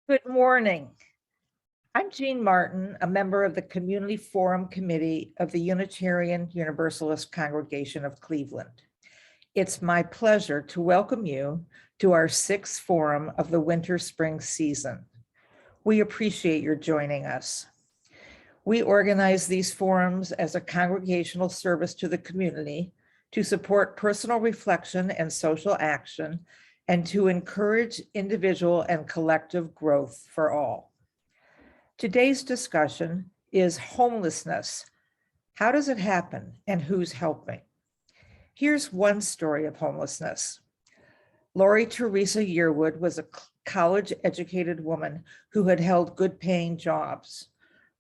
Good morning. I'm Jean Martin, a member of the Community Forum Committee of the Unitarian Universalist Congregation of Cleveland. It's my pleasure to welcome you to our sixth forum of the winter-spring season. We appreciate your joining us. We organize these forums as a congregational service to the community to support personal reflection and social action and to encourage individual and collective growth for all. Today's discussion is homelessness. How does it happen and who's helping? Here's one story of homelessness. Laurie Teresa Yearwood was a college-educated woman who had held good-paying jobs.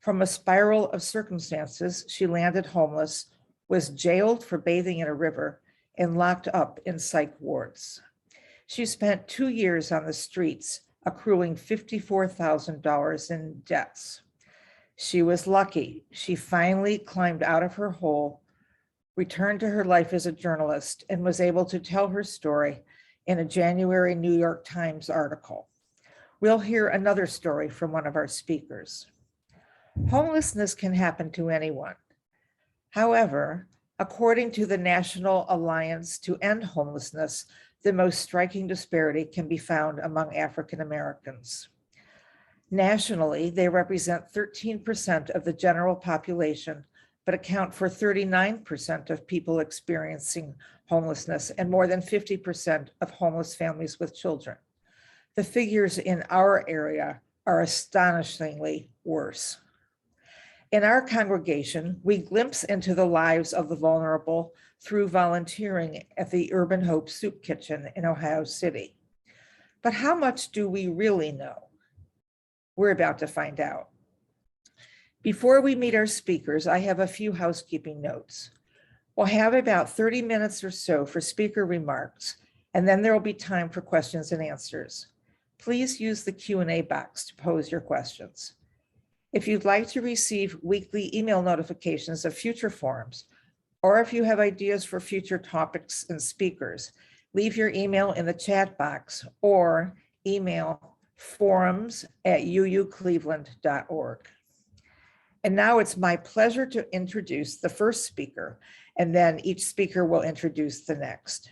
From a spiral of circumstances, she landed homeless, was jailed for bathing in a river, and locked up in psych wards. She spent 2 years on the streets, accruing $54,000 in debts. She was lucky. She finally climbed out of her hole, returned to her life as a journalist, and was able to tell her story in a January New York Times article. We'll hear another story from one of our speakers. Homelessness can happen to anyone. However, according to the National Alliance to End Homelessness, the most striking disparity can be found among African Americans. Nationally, they represent 13% of the general population, but account for 39% of people experiencing homelessness and more than 50% of homeless families with children. The figures in our area are astonishingly worse. In our congregation, we glimpse into the lives of the vulnerable through volunteering at the Urban Hope Soup Kitchen in Ohio City. But how much do we really know? We're about to find out. Before we meet our speakers, I have a few housekeeping notes. We'll have about 30 minutes or so for speaker remarks, and then there will be time for questions and answers. Please use the Q&A box to pose your questions. If you'd like to receive weekly email notifications of future forums, or if you have ideas for future topics and speakers, leave your email in the chat box or email forums@uucleveland.org. And now it's my pleasure to introduce the first speaker, and then each speaker will introduce the next.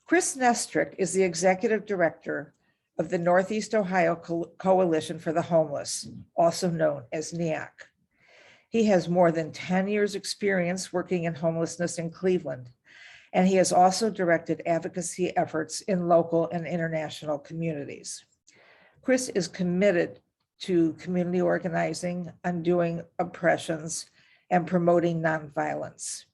Chris Nestrick is the executive director of the Northeast Ohio Coalition for the Homeless, also known as NEOCH. He has more than 10 years experience working in homelessness in Cleveland, and he has also directed advocacy efforts in local and international communities. Chris is committed to community organizing, undoing oppressions, and promoting nonviolence.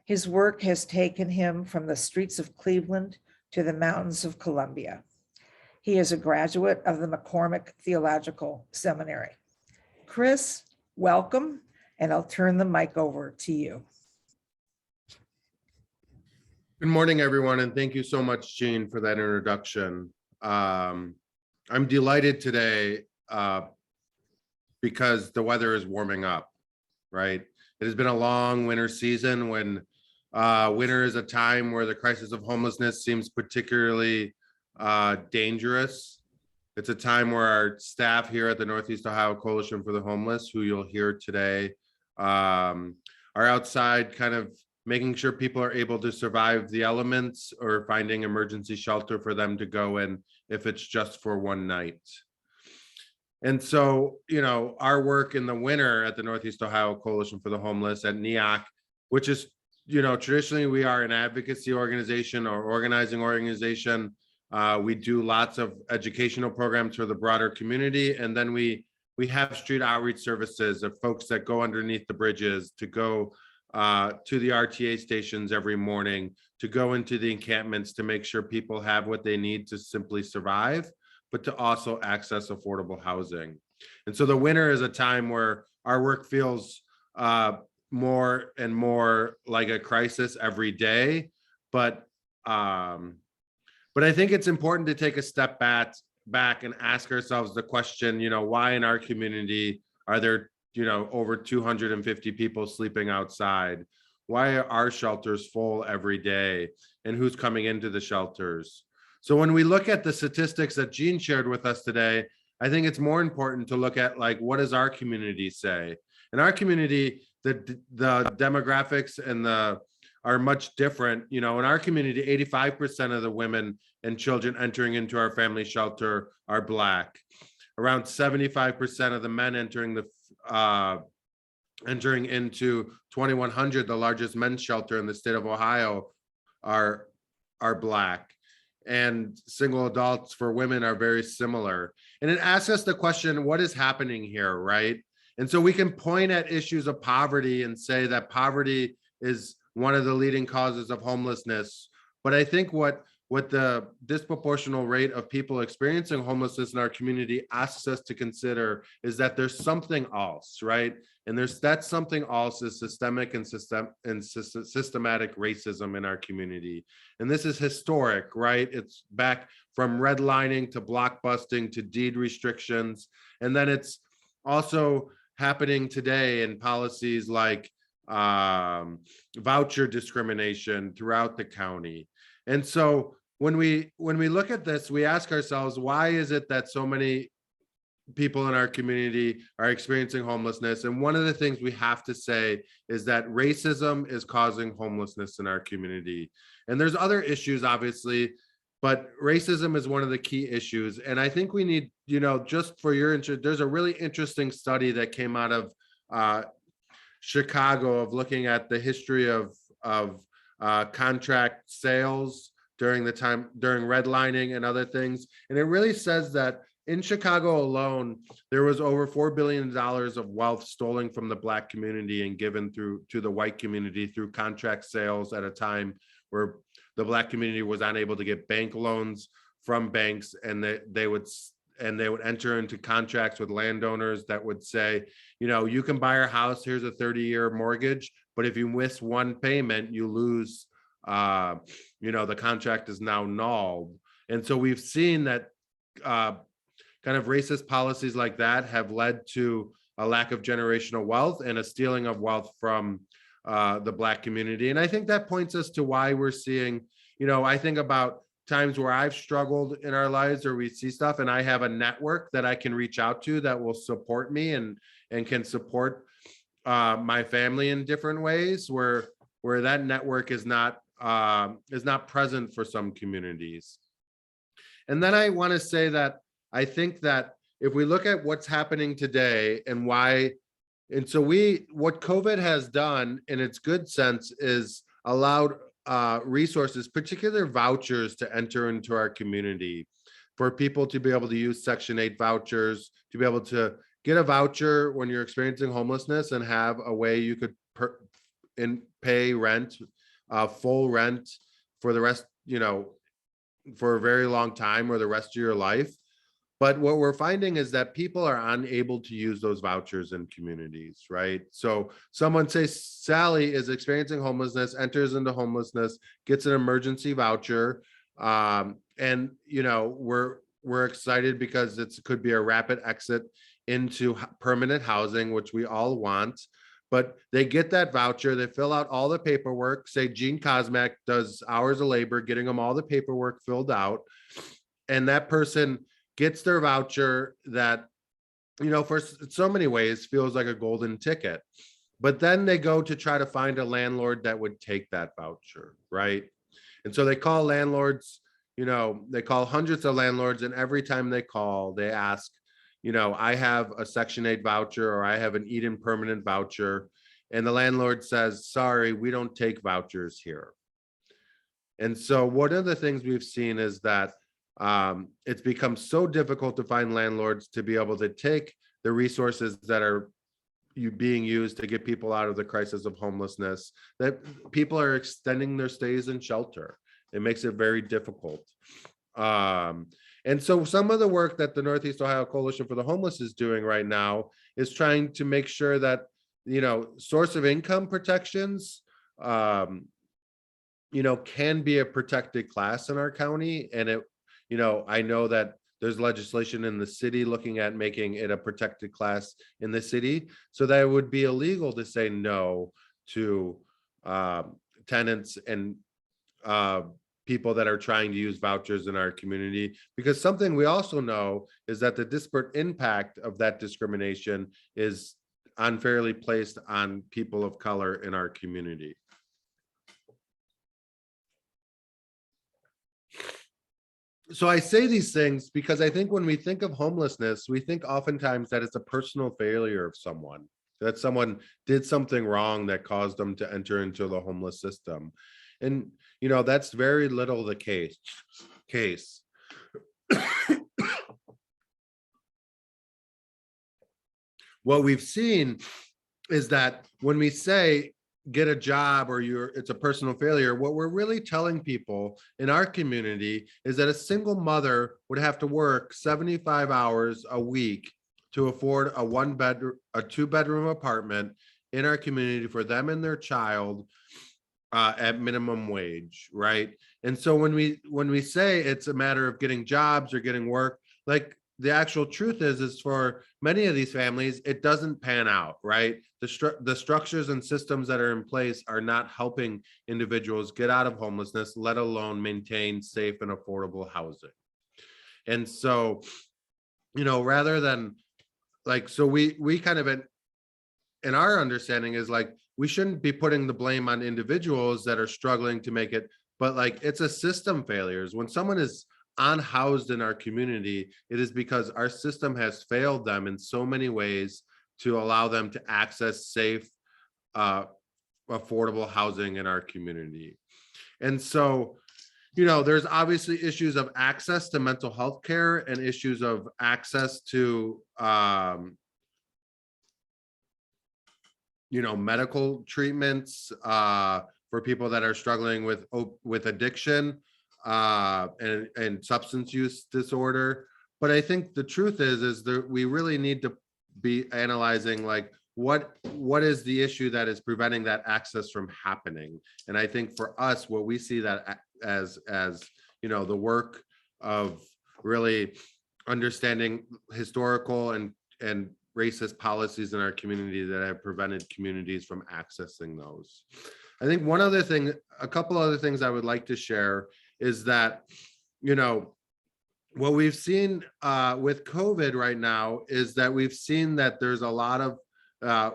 His work has taken him from the streets of Cleveland to the mountains of Columbia. He is a graduate of the McCormick Theological Seminary. Chris, welcome, and I'll turn the mic over to you. Good morning, everyone, and thank you so much, Jean, for that introduction. I'm delighted today because the weather is warming up, right? It has been a long winter season when winter is a time where the crisis of homelessness seems particularly dangerous. It's a time where our staff here at the Northeast Ohio Coalition for the Homeless, who you'll hear today, are outside kind of making sure people are able to survive the elements or finding emergency shelter for them to go in if it's just for one night. And so, our work in the winter at the Northeast Ohio Coalition for the Homeless at NEOCH, which is, traditionally we are an advocacy organization or organizing organization. We do lots of educational programs for the broader community. And then we have street outreach services of folks that go underneath the bridges to go to the RTA stations every morning, to go into the encampments to make sure people have what they need to simply survive, but to also access affordable housing. And so the winter is a time where our work feels more and more like a crisis every day. But I think it's important to take a step back and ask ourselves the question, why in our community are there over 250 people sleeping outside? Why are our shelters full every day? And who's coming into the shelters? So when we look at the statistics that Jean shared with us today, I think it's more important to look at like, what does our community say? In our community, the demographics and are much different. You know, in our community, 85% of the women and children entering into our family shelter are Black. Around 75% of the men entering into 2100, the largest men's shelter in the state of Ohio, are Black. And single adults for women are very similar. And it asks us the question, what is happening here, right? And so we can point at issues of poverty and say that poverty is one of the leading causes of homelessness. But I think what the disproportional rate of people experiencing homelessness in our community asks us to consider is that there's something else, right? And that something else is systemic and systematic racism in our community. And this is historic, right? It's back from redlining to blockbusting to deed restrictions. And then it's also happening today in policies like voucher discrimination throughout the county. And so when we look at this, we ask ourselves, why is it that so many people in our community are experiencing homelessness? And one of the things we have to say is that racism is causing homelessness in our community. And there's other issues, obviously, but racism is one of the key issues. And I think we need, you know, just for your interest, there's a really interesting study that came out of Chicago of looking at the history of contract sales during redlining and other things. And it really says that in Chicago alone, there was over $4 billion of wealth stolen from the Black community and given to the white community through contract sales at a time where the Black community was unable to get bank loans from banks, and they would enter into contracts with landowners that would say, you know, you can buy our house, here's a 30-year mortgage, but if you miss one payment, you lose, you know, the contract is now null. And so we've seen that kind of racist policies like that have led to a lack of generational wealth and a stealing of wealth from the Black community. And I think that points us to why we're seeing, you know, I think about times where I've struggled in our lives or we see stuff and I have a network that I can reach out to that will support me and can support my family in different ways where that network is not present for some communities. And then I want to say that I think that if we look at what's happening today and why, and so what COVID has done in its good sense is allowed resources, particular vouchers, to enter into our community for people to be able to use Section 8 vouchers, to be able to get a voucher when you're experiencing homelessness and have a way you could pay rent, full rent for the rest, you know, for a very long time or the rest of your life. But what we're finding is that people are unable to use those vouchers in communities, right? So someone, say Sally, is experiencing homelessness, enters into homelessness, gets an emergency voucher, and you know, we're excited because it could be a rapid exit into permanent housing, which we all want. But they get that voucher, they fill out all the paperwork, say Gene Kosmac does hours of labor, getting them all the paperwork filled out, and that person gets their voucher that, you know, for so many ways feels like a golden ticket. But then they go to try to find a landlord that would take that voucher, right? And so they call landlords, you know, they call hundreds of landlords, and every time they call, they ask, you know, I have a Section 8 voucher or I have an Eden permanent voucher. And the landlord says, sorry, we don't take vouchers here. And so one of the things we've seen is that it's become so difficult to find landlords to be able to take the resources that are being used to get people out of the crisis of homelessness, that people are extending their stays in shelter. It makes it very difficult. And so some of the work that the Northeast Ohio Coalition for the Homeless is doing right now is trying to make sure that, you know, source of income protections, you know, can be a protected class in our county. And it, you know, I know that there's legislation in the city looking at making it a protected class in the city, so that it would be illegal to say no to tenants and people that are trying to use vouchers in our community, because something we also know is that the disparate impact of that discrimination is unfairly placed on people of color in our community. So I say these things because I think when we think of homelessness, we think oftentimes that it's a personal failure of someone, that someone did something wrong that caused them to enter into the homeless system. And, you know, that's very little the case. What we've seen is that when we say get a job or it's a personal failure, what we're really telling people in our community is that a single mother would have to work 75 hours a week to afford a 2-bedroom apartment in our community for them and their child at minimum wage, right? And so when we say it's a matter of getting jobs or getting work, like the actual truth is for many of these families, it doesn't pan out, right? The structures and systems that are in place are not helping individuals get out of homelessness, let alone maintain safe and affordable housing. And so, you know, rather than like, so we kind of in our understanding is like, we shouldn't be putting the blame on individuals that are struggling to make it, but like it's a system failures. When someone is unhoused in our community, it is because our system has failed them in so many ways to allow them to access safe, affordable housing in our community. And so, you know, there's obviously issues of access to mental health care and issues of access to, you know, medical treatments for people that are struggling with addiction and substance use disorder. But I think the truth is that we really need to be analyzing like what is the issue that is preventing that access from happening. And I think for us, what we see that as you know, the work of really understanding historical and racist policies in our community that have prevented communities from accessing those. I think a couple other things I would like to share is that, you know, what we've seen with COVID right now is that we've seen that there's a lot of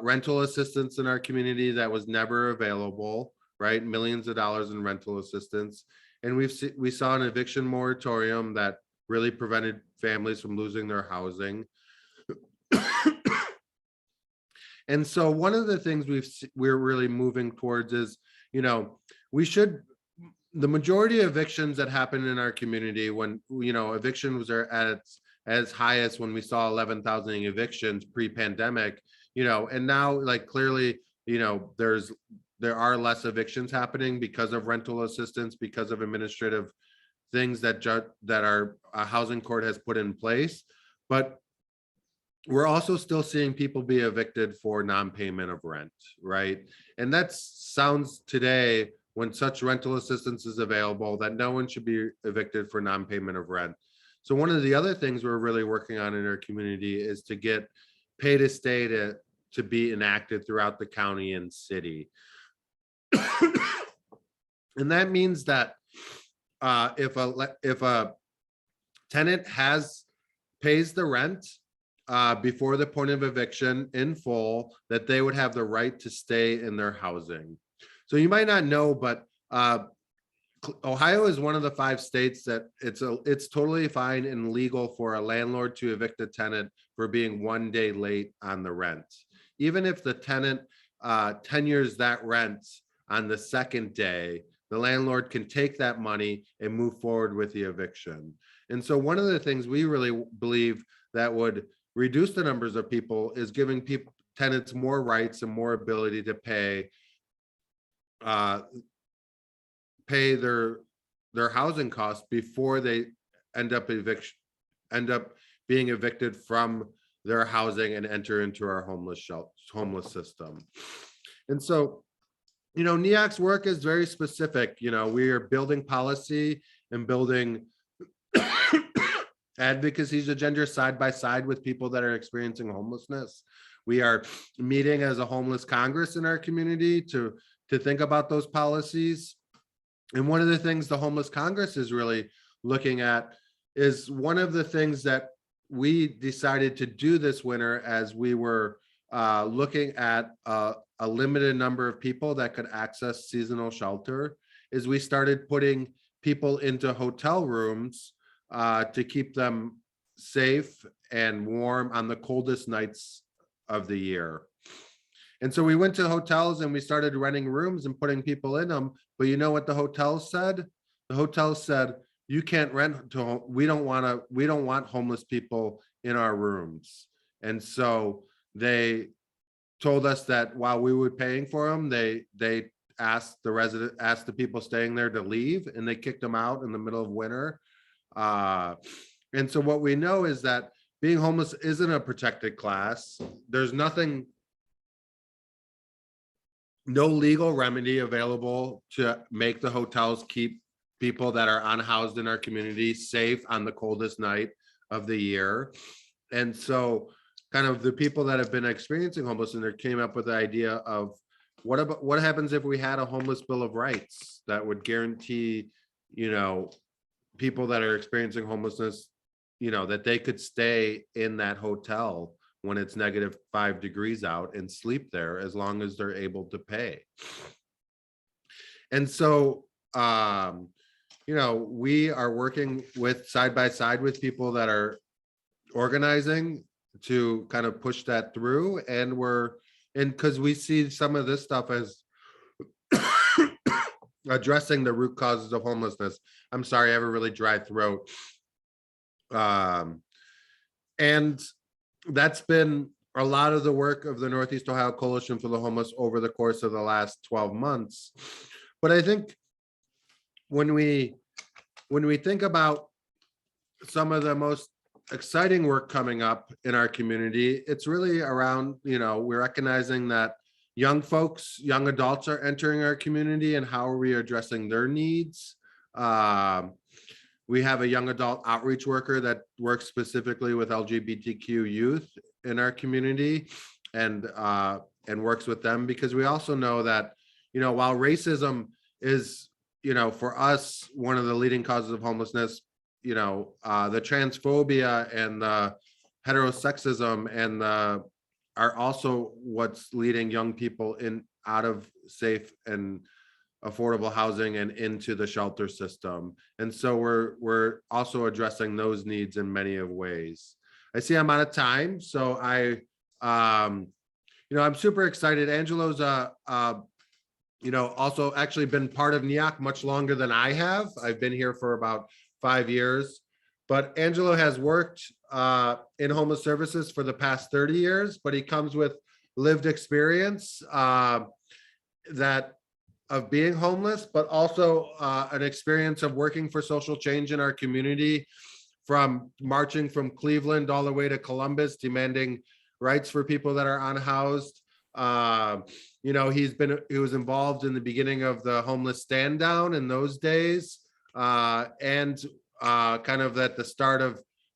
rental assistance in our community that was never available, right? Millions of dollars in rental assistance. And we saw an eviction moratorium that really prevented families from losing their housing. And so one of the things we're really moving towards is, you know, the majority of evictions that happen in our community, when, you know, evictions are at as high as when we saw 11,000 evictions pre-pandemic, you know, and now like clearly, you know, there are less evictions happening because of rental assistance, because of administrative things that our housing court has put in place. But we're also still seeing people be evicted for non-payment of rent, right? And that sounds today, when such rental assistance is available, that no one should be evicted for non-payment of rent. So one of the other things we're really working on in our community is to get pay to stay to be enacted throughout the county and city. And that means that if a tenant pays the rent before the point of eviction in full, that they would have the right to stay in their housing. So you might not know, but Ohio is one of the 5 states that it's totally fine and legal for a landlord to evict a tenant for being 1 day late on the rent. Even if the tenant tenures that rent on the 2nd day, the landlord can take that money and move forward with the eviction. And so one of the things we really believe that would reduce the numbers of people is giving tenants more rights and more ability to pay their housing costs before they end up being evicted from their housing and enter into our homeless system. And so, you know, NEOC's work is very specific. You know, we are building policy and building advocacy agenda side by side with people that are experiencing homelessness. We are meeting as a homeless Congress in our community to think about those policies. And one of the things the Homeless Congress is really looking at is one of the things that we decided to do this winter as we were looking at a limited number of people that could access seasonal shelter is we started putting people into hotel rooms to keep them safe and warm on the coldest nights of the year. And so we went to hotels and we started renting rooms and putting people in them. But you know what the hotels said? The hotels said, you can't rent to, we don't want homeless people in our rooms. And so they told us that while we were paying for them, they asked the people staying there to leave, and they kicked them out in the middle of winter. And so what we know is that being homeless isn't a protected class. There's no legal remedy available to make the hotels keep people that are unhoused in our community safe on the coldest night of the year. And so kind of the people that have been experiencing homelessness came up with the idea of what happens if we had a homeless bill of rights that would guarantee, people that are experiencing homelessness, that they could stay in that hotel when it's -5 degrees out and sleep there as long as they're able to pay. And so, we are working with side by side with people that are organizing to kind of push that through. And because we see some of this stuff as addressing the root causes of homelessness. I'm sorry, I have a really dry throat. And that's been a lot of the work of the Northeast Ohio Coalition for the Homeless over the course of the last 12 months. But I think when we think about some of the most exciting work coming up in our community, it's really around, we're recognizing that young folks, young adults are entering our community, and how are we addressing their needs? We have a young adult outreach worker that works specifically with LGBTQ youth in our community, and works with them, because we also know that, while racism is, for us, one of the leading causes of homelessness, the transphobia and the heterosexism and are also what's leading young people out of safe and affordable housing and into the shelter system. And so we're also addressing those needs in many of ways. I see I'm out of time, so I'm super excited. Angelo's also actually been part of NEOCH much longer than I have. I've been here for about 5 years, but Angelo has worked in homeless services for the past 30 years, but he comes with lived experience of being homeless, but also an experience of working for social change in our community, from marching from Cleveland all the way to Columbus, demanding rights for people that are unhoused. He was involved in the beginning of the homeless stand down in those days, and kind of at the start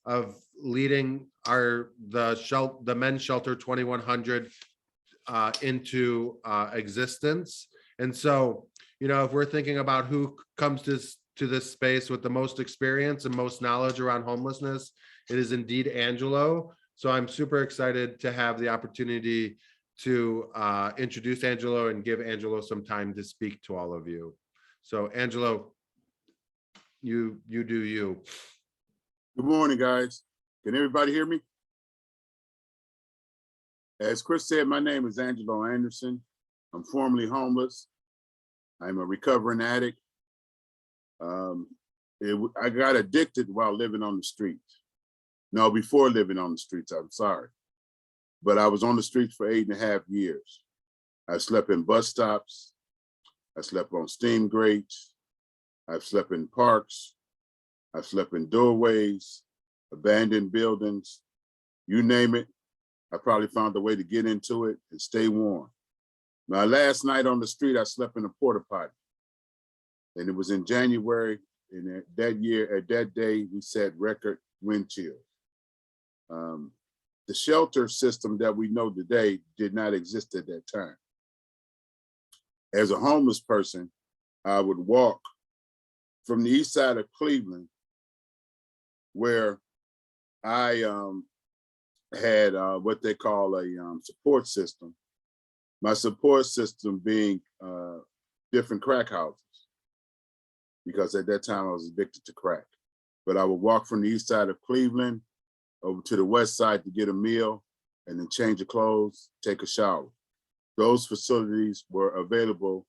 of leading the men's shelter 2100 into existence. And so, if we're thinking about who comes to this space with the most experience and most knowledge around homelessness, it is indeed Angelo. So I'm super excited to have the opportunity to introduce Angelo and give Angelo some time to speak to all of you. So Angelo, you do you. Good morning, guys. Can everybody hear me? As Chris said, my name is Angelo Anderson. I'm formerly homeless. I'm a recovering addict. I got addicted while living on the streets. No, before living on the streets, I'm sorry. But I was on the streets for 8.5 years. I slept in bus stops. I slept on steam grates. I've slept in parks. I've slept in doorways, abandoned buildings, you name it. I probably found a way to get into it and stay warm. My last night on the street, I slept in a porta potty. And it was in January, and that day, we set record wind chill. The shelter system that we know today did not exist at that time. As a homeless person, I would walk from the east side of Cleveland, where I had what they call a support system. My support system being different crack houses, because at that time I was addicted to crack. But I would walk from the east side of Cleveland over to the west side to get a meal and then change of clothes, take a shower. Those facilities were available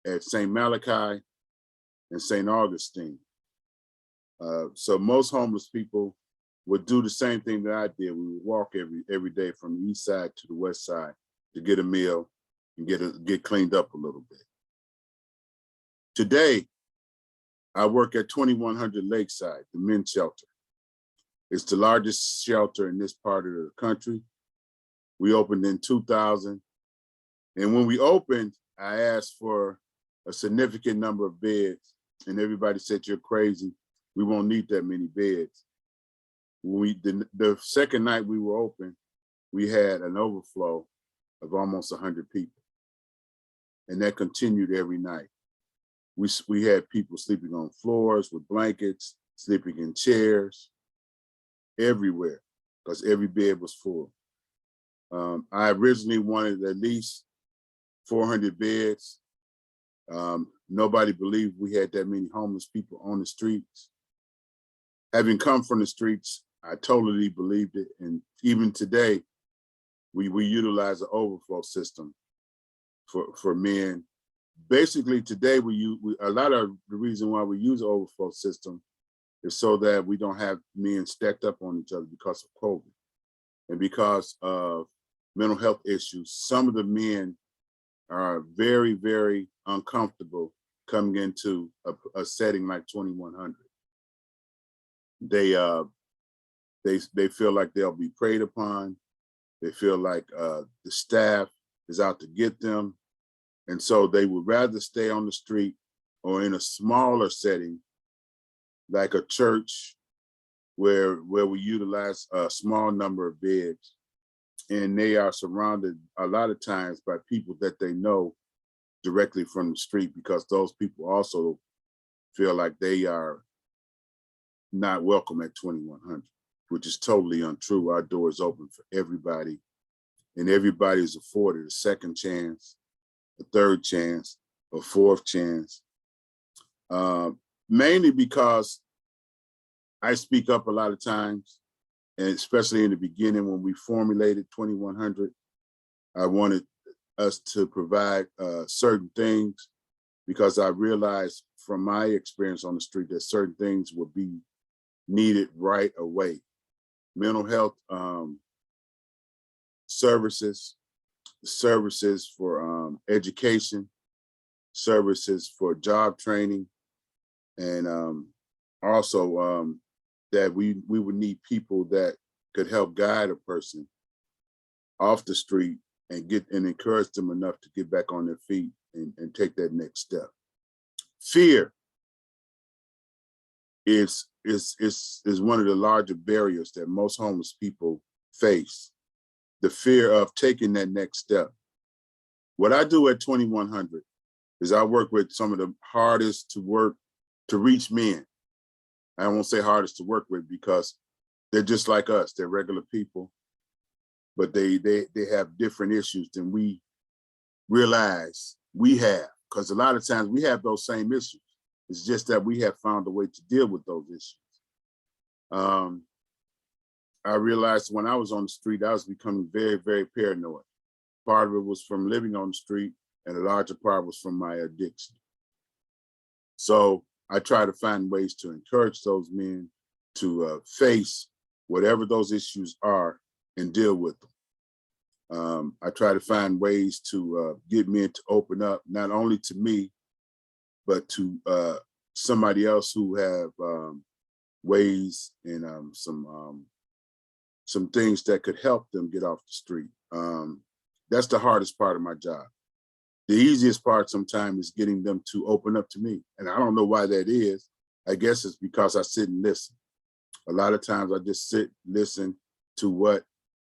at St. Malachi and St. Augustine. So most homeless people would do the same thing that I did. We would walk every day from the east side to the west side to get a meal and get cleaned up a little bit. Today, I work at 2100 Lakeside, the men's shelter. It's the largest shelter in this part of the country. We opened in 2000. And when we opened, I asked for a significant number of beds, and everybody said, "You're crazy. We won't need that many beds." The second night we were open, we had an overflow of almost 100 people. And that continued every night. We had people sleeping on floors with blankets, sleeping in chairs, everywhere, because every bed was full. I originally wanted at least 400 beds. Nobody believed we had that many homeless people on the streets. Having come from the streets, I totally believed it. And even today, we utilize an overflow system for men. Basically today, a lot of the reason why we use an overflow system is so that we don't have men stacked up on each other because of COVID. And because of mental health issues, some of the men are very, very uncomfortable coming into a setting like 2100. They feel like they'll be preyed upon. They feel like the staff is out to get them. And so they would rather stay on the street or in a smaller setting, like a church, where we utilize a small number of beds. And they are surrounded a lot of times by people that they know directly from the street, because those people also feel like they are not welcome at 2100, which is totally untrue. Our door is open for everybody, and everybody is afforded a second chance, a third chance, a fourth chance, mainly because I speak up a lot of times, and especially in the beginning when we formulated 2100, I wanted us to provide certain things, because I realized from my experience on the street that certain things would be needed right away. Mental health services for education, services for job training, and also that we would need people that could help guide a person off the street and encourage them enough to get back on their feet and take that next step. Fear is one of the larger barriers that most homeless people face. The fear of taking that next step. What I do at 2100 is I work with some of the hardest to reach men. I won't say hardest to work with, because they're just like us. They're regular people, but they have different issues than we realize we have, because a lot of times we have those same issues. It's just that we have found a way to deal with those issues. I realized when I was on the street, I was becoming very, very paranoid. Part of it was from living on the street, and a larger part was from my addiction. So I try to find ways to encourage those men to face whatever those issues are and deal with them. I try to find ways to get men to open up, not only to me, but to somebody else who have ways and some things that could help them get off the street. That's the hardest part of my job. The easiest part sometimes is getting them to open up to me. And I don't know why that is. I guess it's because I sit and listen. A lot of times I just sit, listen to what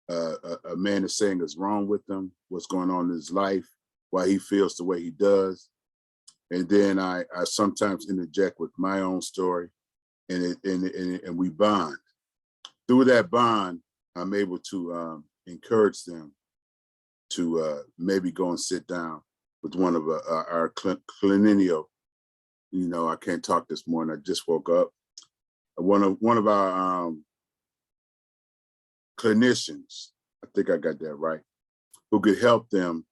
a man is saying is wrong with them, what's going on in his life, why he feels the way he does. And then I sometimes interject with my own story, and we bond. Through that bond, I'm able to encourage them to maybe go and sit down with one of our clinical. You know, I can't talk this morning. I just woke up. One of our clinicians, I think I got that right, who could help them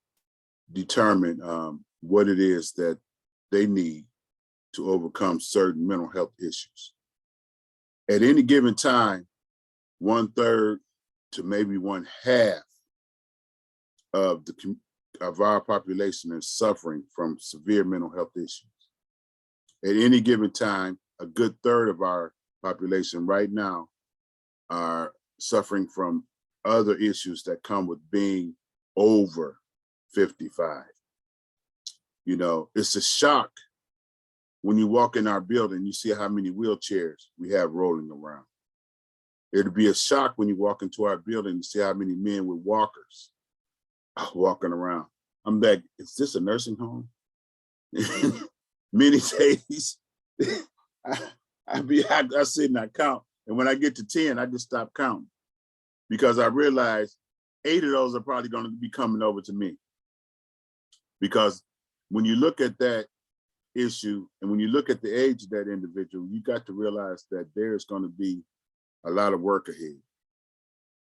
determine what it is that they need to overcome certain mental health issues. At any given time, 1/3 to maybe 1/2 of our population is suffering from severe mental health issues. At any given time, a good third of our population right now are suffering from other issues that come with being over 55. You know, it's a shock when you walk in our building, you see how many wheelchairs we have rolling around. It'd be a shock when you walk into our building and see how many men with walkers are walking around. I'm like, is this a nursing home? Many days, I sit and I count. And when I get to 10, I just stop counting because I realize 8 of those are probably going to be coming over to me. Because when you look at that issue and when you look at the age of that individual, you got to realize that there's going to be a lot of work ahead,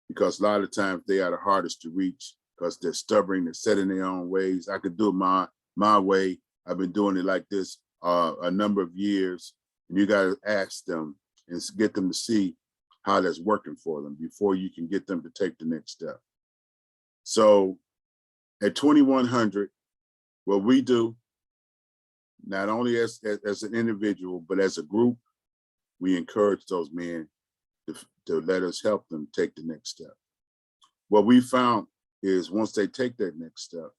because a lot of times they are the hardest to reach because they're stubborn, they're set in their own ways. I could do it my way. I've been doing it like this a number of years, and you got to ask them and get them to see how that's working for them before you can get them to take the next step. So at 2100, what we do, not only as an individual, but as a group, we encourage those men to let us help them take the next step. What we found is once they take that next step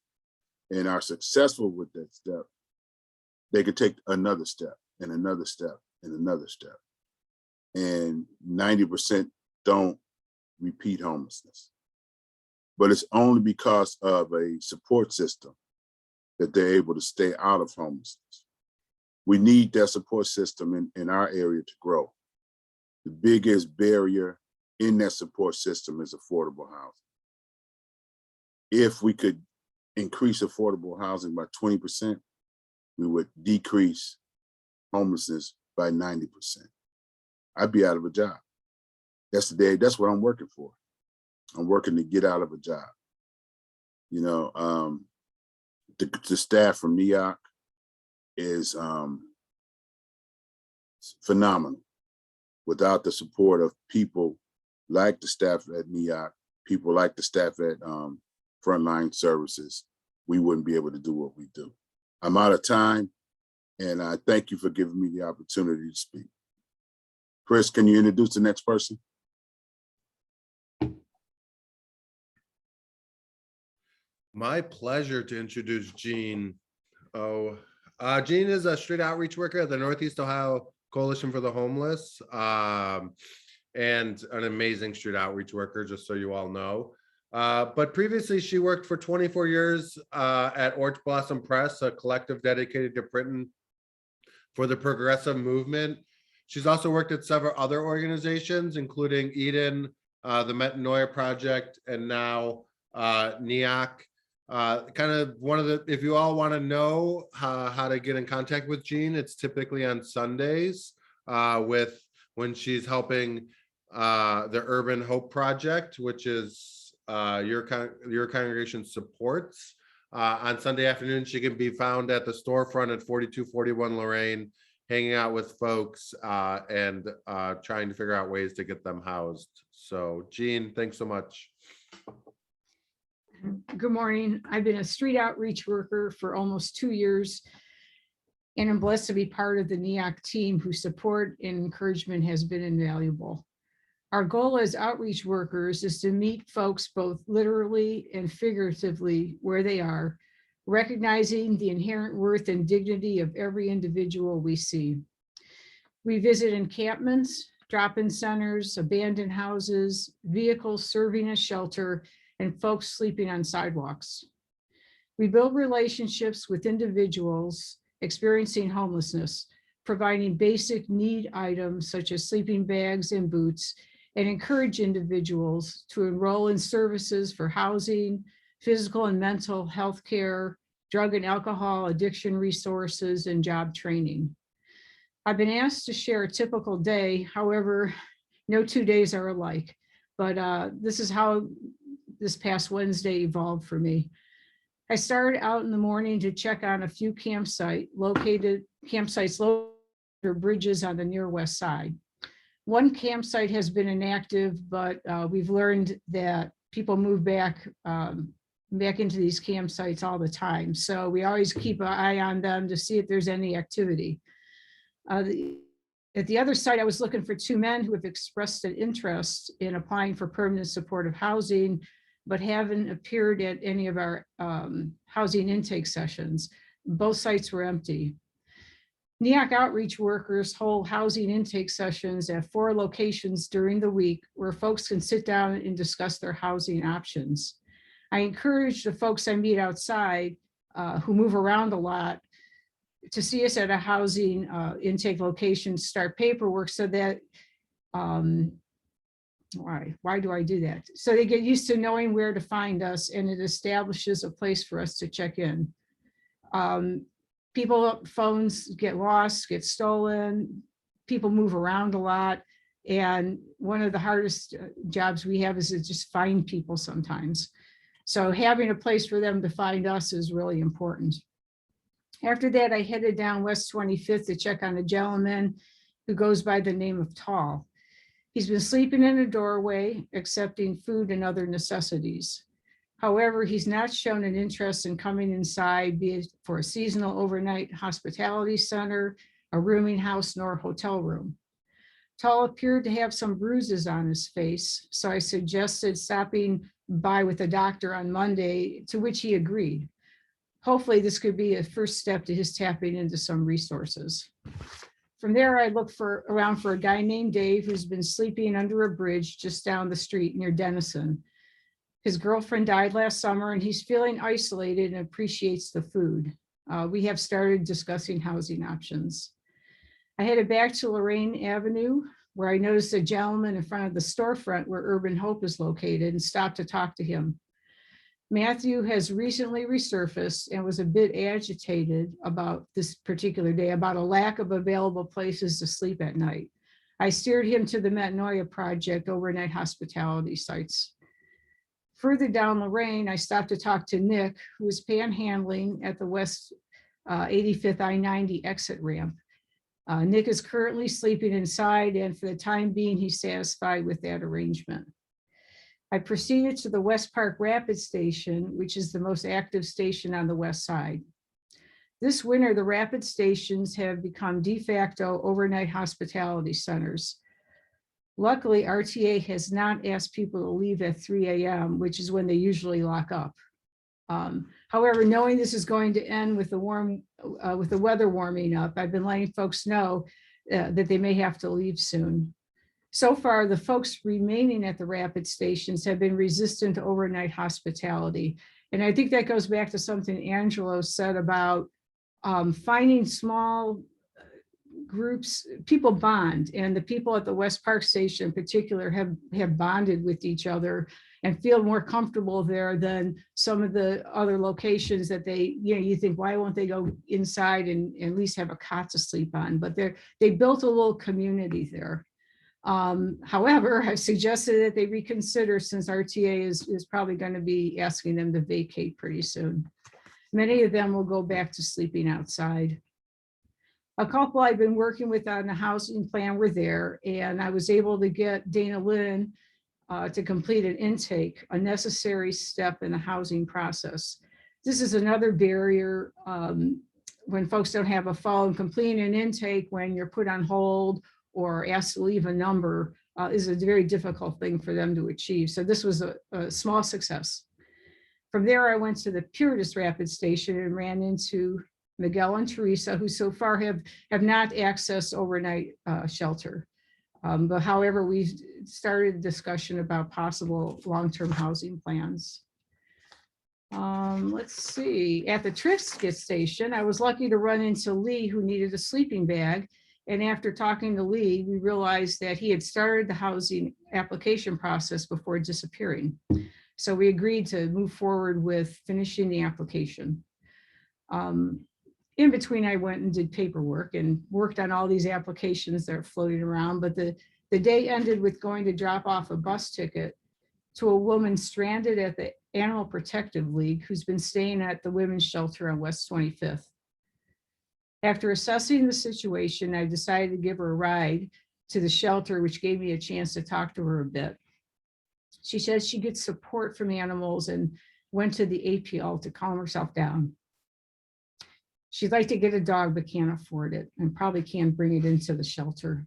and are successful with that step, they can take another step and another step and another step. And 90% don't repeat homelessness. But it's only because of a support system that they're able to stay out of homelessness. We need that support system in our area to grow. The biggest barrier in that support system is affordable housing. If we could increase affordable housing by 20%, we would decrease homelessness by 90%. I'd be out of a job. That's what I'm working for. I'm working to get out of a job. You know, the staff from NEOCH is phenomenal. Without the support of people like the staff at NEOCH, people like the staff at Frontline Services, we wouldn't be able to do what we do. I'm out of time, and I thank you for giving me the opportunity to speak. Chris, can you introduce the next person? My pleasure to introduce Jean. Jean is a street outreach worker at the Northeast Ohio Coalition for the Homeless, and an amazing street outreach worker, just so you all know. But previously, she worked for 24 years at Orange Blossom Press, a collective dedicated to printing for the progressive movement. She's also worked at several other organizations, including Eden, the Metanoia Project, and now NEOCH. Kind of one of the, if you all want to know how to get in contact with Jean, it's typically on Sundays when she's helping the Urban Hope Project, which is your congregation supports. On Sunday afternoon, she can be found at the storefront at 4241 Lorraine, hanging out with folks and trying to figure out ways to get them housed. So Jean, thanks so much. Good morning. I've been a street outreach worker for almost 2 years, and I'm blessed to be part of the NEOCH team whose support and encouragement has been invaluable. Our goal as outreach workers is to meet folks both literally and figuratively where they are, recognizing the inherent worth and dignity of every individual we see. We visit encampments, drop-in centers, abandoned houses, vehicles serving as shelter, and folks sleeping on sidewalks. We build relationships with individuals experiencing homelessness, providing basic need items such as sleeping bags and boots, and encourage individuals to enroll in services for housing, physical and mental health care, drug and alcohol addiction resources, and job training. I've been asked to share a typical day. However, no 2 days are alike, but this is how this past Wednesday evolved for me. I started out in the morning to check on a few campsites located or bridges on the near west side. One campsite has been inactive, but we've learned that people move back into these campsites all the time. So we always keep an eye on them to see if there's any activity. At the other site, I was looking for 2 men who have expressed an interest in applying for permanent supportive housing, but haven't appeared at any of our housing intake sessions. Both sites were empty. NEOCH outreach workers hold housing intake sessions at 4 locations during the week where folks can sit down and discuss their housing options. I encourage the folks I meet outside who move around a lot to see us at a housing intake location, start paperwork so that, why do I do that? So they get used to knowing where to find us, and it establishes a place for us to check in. People, phones get lost, get stolen, people move around a lot. And one of the hardest jobs we have is to just find people sometimes. So having a place for them to find us is really important. After that, I headed down West 25th to check on a gentleman who goes by the name of Tall. He's been sleeping in a doorway, accepting food and other necessities. However, he's not shown an interest in coming inside, be it for a seasonal overnight hospitality center, a rooming house, nor a hotel room. Tall appeared to have some bruises on his face, so I suggested stopping by with a doctor on Monday, to which he agreed. Hopefully this could be a first step to his tapping into some resources. From there, I looked around for a guy named Dave who's been sleeping under a bridge just down the street near Denison. His girlfriend died last summer and he's feeling isolated and appreciates the food. We have started discussing housing options. I headed back to Lorraine Avenue, where I noticed a gentleman in front of the storefront where Urban Hope is located, and stopped to talk to him. Matthew has recently resurfaced and was a bit agitated about this particular day, about a lack of available places to sleep at night. I steered him to the Metanoia Project overnight hospitality sites. Further down Lorraine, I stopped to talk to Nick, who was panhandling at the West 85th I-90 exit ramp. Nick is currently sleeping inside, and for the time being, he's satisfied with that arrangement. I proceeded to the West Park Rapid Station, which is the most active station on the west side. This winter, the rapid stations have become de facto overnight hospitality centers. Luckily, RTA has not asked people to leave at 3 a.m., which is when they usually lock up. However, knowing this is going to end with the weather warming up, I've been letting folks know that they may have to leave soon. So far, the folks remaining at the rapid stations have been resistant to overnight hospitality. And I think that goes back to something Angelo said about finding small groups. People bond, and the people at the West Park Station in particular have bonded with each other and feel more comfortable there than some of the other locations that you think, why won't they go inside and at least have a cot to sleep on? But they built a little community there. However, I've suggested that they reconsider, since RTA is probably going to be asking them to vacate pretty soon. Many of them will go back to sleeping outside. A couple I've been working with on the housing plan were there, and I was able to get Dana Lynn to complete an intake, a necessary step in the housing process. This is another barrier when folks don't have a phone. Completing an intake when you're put on hold or asked to leave a number is a very difficult thing for them to achieve. So this was a small success. From there, I went to the Puritas Rapid Station and ran into Miguel and Teresa, who so far have not accessed overnight shelter. But however, we started a discussion about possible long-term housing plans. Let's see, at the Triscuit station, I was lucky to run into Lee, who needed a sleeping bag. And after talking to Lee, we realized that he had started the housing application process before disappearing. So we agreed to move forward with finishing the application. In between, I went and did paperwork and worked on all these applications that are floating around. But the day ended with going to drop off a bus ticket to a woman stranded at the Animal Protective League, who's been staying at the women's shelter on West 25th. After assessing the situation, I decided to give her a ride to the shelter, which gave me a chance to talk to her a bit. She says she gets support from animals and went to the APL to calm herself down. She'd like to get a dog, but can't afford it and probably can't bring it into the shelter.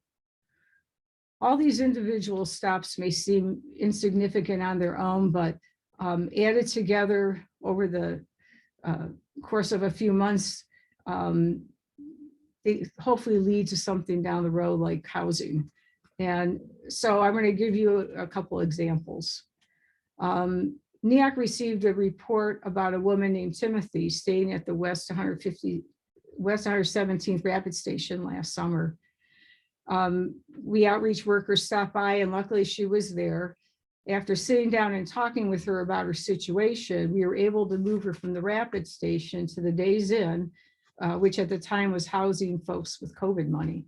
All these individual stops may seem insignificant on their own, but added together over the course of a few months, they hopefully lead to something down the road like housing. And so I'm going to give you a couple examples. NEOCH received a report about a woman named Timothy staying at the West 117th Rapid Station last summer. We outreach workers stopped by, and luckily she was there. After sitting down and talking with her about her situation, we were able to move her from the Rapid Station to the Days Inn, which at the time was housing folks with COVID money.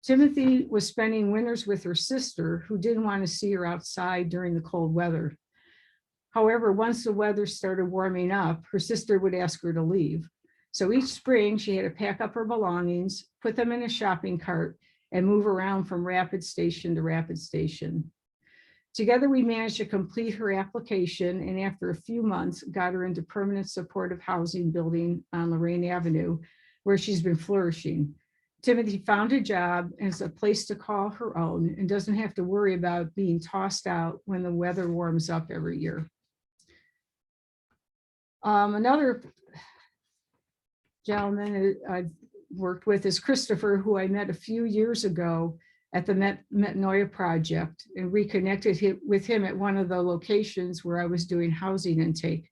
Timothy was spending winters with her sister, who didn't want to see her outside during the cold weather. However, once the weather started warming up, her sister would ask her to leave. So each spring, she had to pack up her belongings, put them in a shopping cart, and move around from Rapid Station to Rapid Station. Together, we managed to complete her application, and after a few months, got her into permanent supportive housing building on Lorraine Avenue, where she's been flourishing. Timothy found a job and is a place to call her own and doesn't have to worry about being tossed out when the weather warms up every year. Another gentleman I've worked with is Christopher, who I met a few years ago at the Metanoia project, and reconnected with him at one of the locations where I was doing housing intake.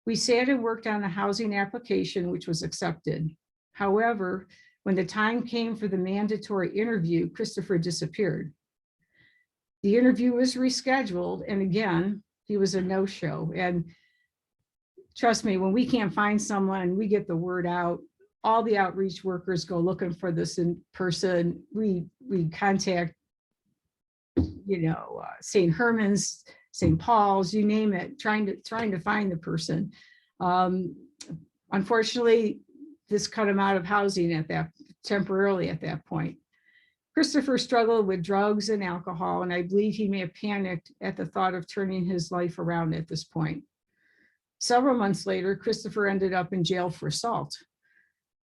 We sat and worked on the housing application, which was accepted. However, when the time came for the mandatory interview, Christopher disappeared. The interview was rescheduled, and again, he was a no-show. And trust me, when we can't find someone, we get the word out. All the outreach workers go looking for this in person. We contact, St. Herman's, St. Paul's, you name it, trying to find the person. Unfortunately, this cut him out of housing temporarily at that point. Christopher struggled with drugs and alcohol, and I believe he may have panicked at the thought of turning his life around at this point. Several months later, Christopher ended up in jail for assault.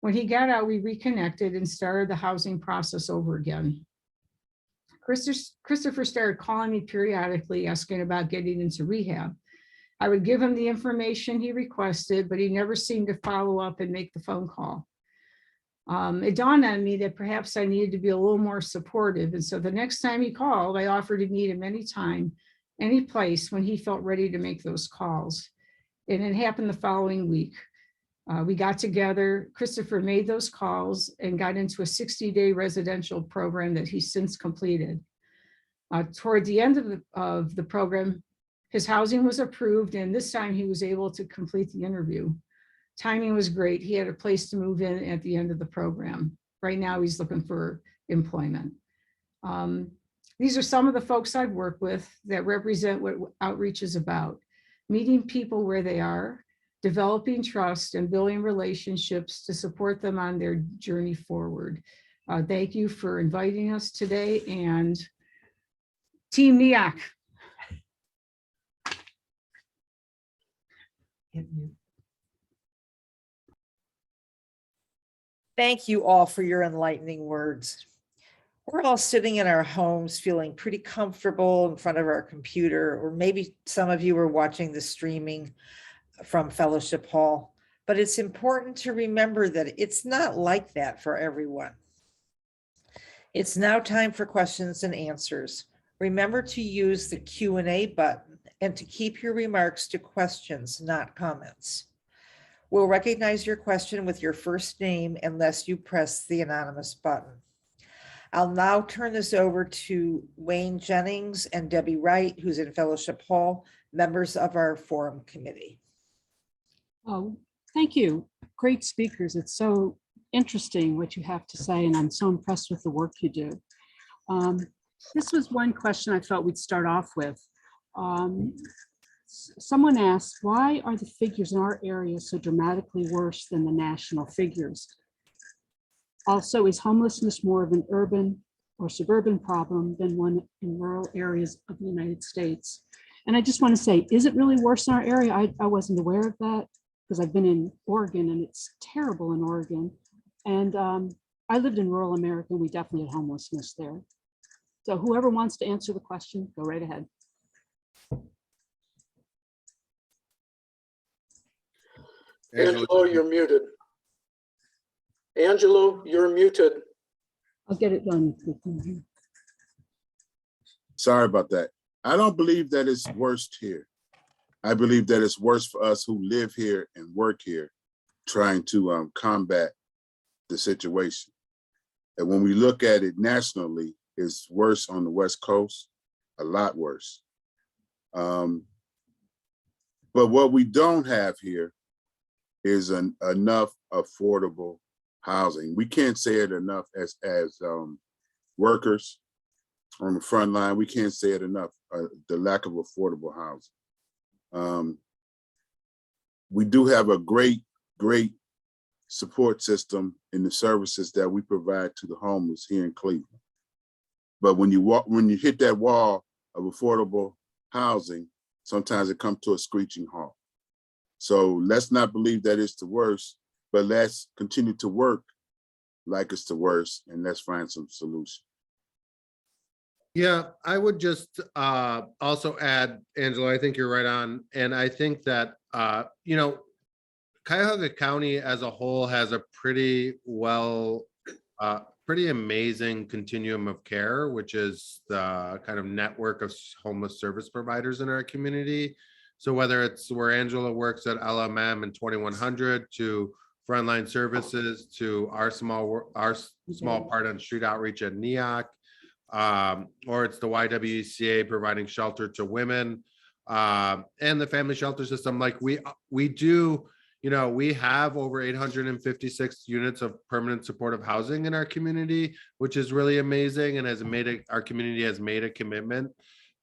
When he got out, we reconnected and started the housing process over again. Christopher started calling me periodically, asking about getting into rehab. I would give him the information he requested, but he never seemed to follow up and make the phone call. It dawned on me that perhaps I needed to be a little more supportive. And so the next time he called, I offered to meet him anytime, any place when he felt ready to make those calls. And it happened the following week. We got together, Christopher made those calls and got into a 60-day residential program that he's since completed. Toward the end of the program, his housing was approved, and this time he was able to complete the interview. Timing was great. He had a place to move in at the end of the program. Right now, he's looking for employment. These are some of the folks I've worked with that represent what outreach is about: meeting people where they are, developing trust, and building relationships to support them on their journey forward. Thank you for inviting us today, and Team NEOCH. Thank you all for your enlightening words. We're all sitting in our homes feeling pretty comfortable in front of our computer, or maybe some of you are watching the streaming from Fellowship Hall, but it's important to remember that it's not like that for everyone. It's now time for questions and answers. Remember to use the Q&A button and to keep your remarks to questions, not comments. We'll recognize your question with your first name unless you press the anonymous button. I'll now turn this over to Wayne Jennings and Debbie Wright, who's in Fellowship Hall, members of our forum committee. Oh, thank you. Great speakers. It's so interesting what you have to say, and I'm so impressed with the work you do. This was one question I thought we'd start off with. Someone asked, why are the figures in our area so dramatically worse than the national figures? Also, is homelessness more of an urban or suburban problem than one in rural areas of the United States? And I just want to say, is it really worse in our area? I wasn't aware of that because I've been in Oregon and it's terrible in Oregon. And I lived in rural America and we definitely had homelessness there. So whoever wants to answer the question, go right ahead. Angelo, you're muted. Angelo, you're muted. I'll get it done. Sorry about that. I don't believe that it's worst here. I believe that it's worse for us who live here and work here, trying to combat the situation. And when we look at it nationally, it's worse on the West Coast, a lot worse. But what we don't have here is enough affordable housing. We can't say it enough as workers on the front line. We can't say it enough, the lack of affordable housing. We do have a great support system in the services that we provide to the homeless here in Cleveland. But when you hit that wall of affordable housing, sometimes it comes to a screeching halt. So let's not believe that it's the worst, but let's continue to work like it's the worst, and let's find some solution. Yeah, I would just also add, Angelo, I think you're right on. And I think that, Cuyahoga County as a whole has a pretty amazing continuum of care, which is the kind of network of homeless service providers in our community. So whether it's where Angelo works at LMM and 2100 to Frontline Services to our small part on street outreach at NEOCH, or it's the YWCA providing shelter to women, and the family shelter system. Like we do, we have over 856 units of permanent supportive housing in our community, which is really amazing, and our community has made a commitment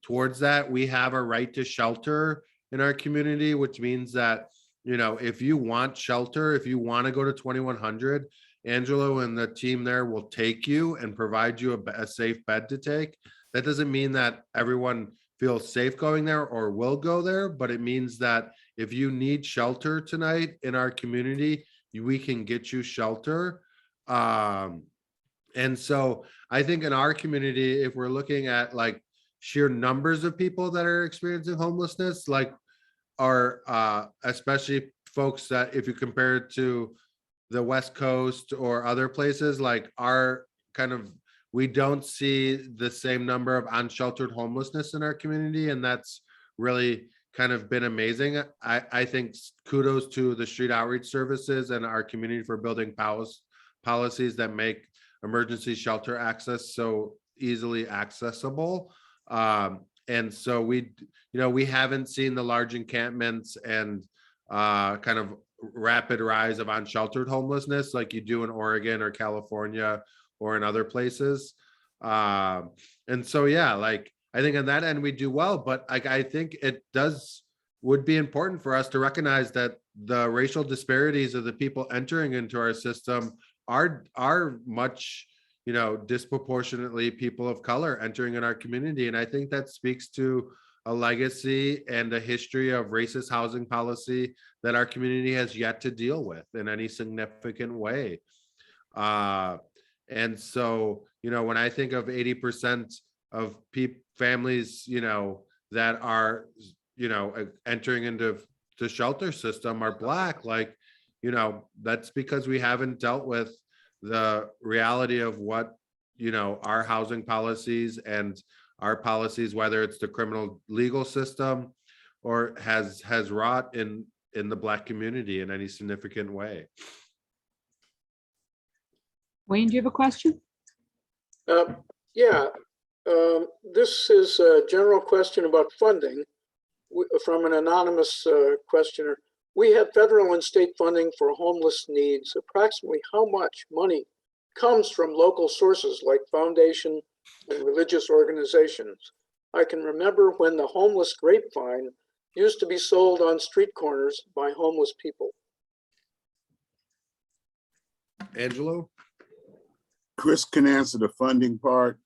towards that. We have a right to shelter in our community, which means that, if you want shelter, if you want to go to 2100, Angelo and the team there will take you and provide you a safe bed to take. That doesn't mean that everyone feels safe going there or will go there, but it means that if you need shelter tonight in our community, we can get you shelter. And so I think in our community, if we're looking at like sheer numbers of people that are experiencing homelessness, like are especially folks that if you compare it to the West Coast or other places, like we don't see the same number of unsheltered homelessness in our community. And that's really kind of been amazing. I think kudos to the street outreach services and our community for building policies that make emergency shelter access so easily accessible. And so we haven't seen the large encampments and kind of rapid rise of unsheltered homelessness like you do in Oregon or California or in other places. And so, yeah, like I think on that end we do well, but I think it would be important for us to recognize that the racial disparities of the people entering into our system are much, disproportionately people of color entering in our community. And I think that speaks to a legacy and a history of racist housing policy that our community has yet to deal with in any significant way. And so, when I think of 80% of families, that are, entering into the shelter system are Black, like, that's because we haven't dealt with the reality of what, our housing policies and our policies, whether it's the criminal legal system or has wrought in the Black community in any significant way. Wayne, do you have a question? Yeah, this is a general question about funding from an anonymous questioner. We have federal and state funding for homeless needs. Approximately how much money comes from local sources like foundation and religious organizations? I can remember when the homeless grapevine used to be sold on street corners by homeless people. Angelo? Chris can answer the funding part.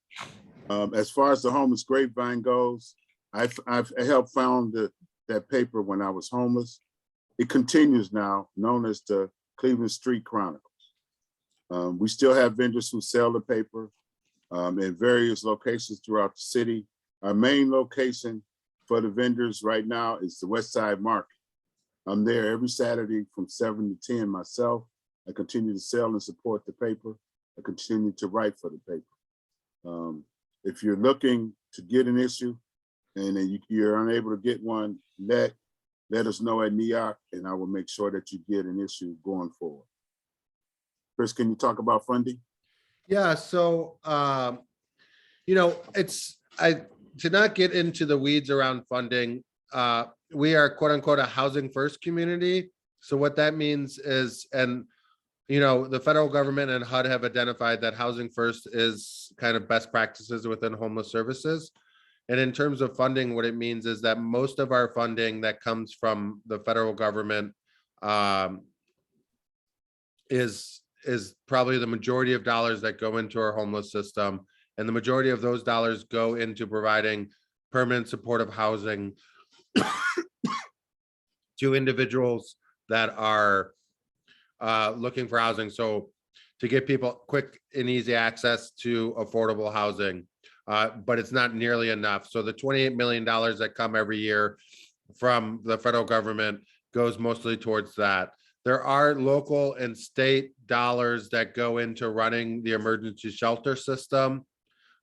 As far as the homeless grapevine goes, I've helped found that paper when I was homeless. It continues now, known as the Cleveland Street Chronicles. We still have vendors who sell the paper in various locations throughout the city. Our main location for the vendors right now is the West Side Market. I'm there every Saturday from 7 to 10 myself. I continue to sell and support the paper. I continue to write for the paper. If you're looking to get an issue and you're unable to get one, let us know at NEOCH, and I will make sure that you get an issue going forward. Chris, can you talk about funding? Yeah, so to not get into the weeds around funding, we are quote unquote a housing first community. So what that means is, and the federal government and HUD have identified that housing first is kind of best practices within homeless services. And in terms of funding, what it means is that most of our funding that comes from the federal government is probably the majority of dollars that go into our homeless system. And the majority of those dollars go into providing permanent supportive housing to individuals that are looking for housing. So to give people quick and easy access to affordable housing, but it's not nearly enough. So the $28 million that come every year from the federal government goes mostly towards that. There are local and state dollars that go into running the emergency shelter system,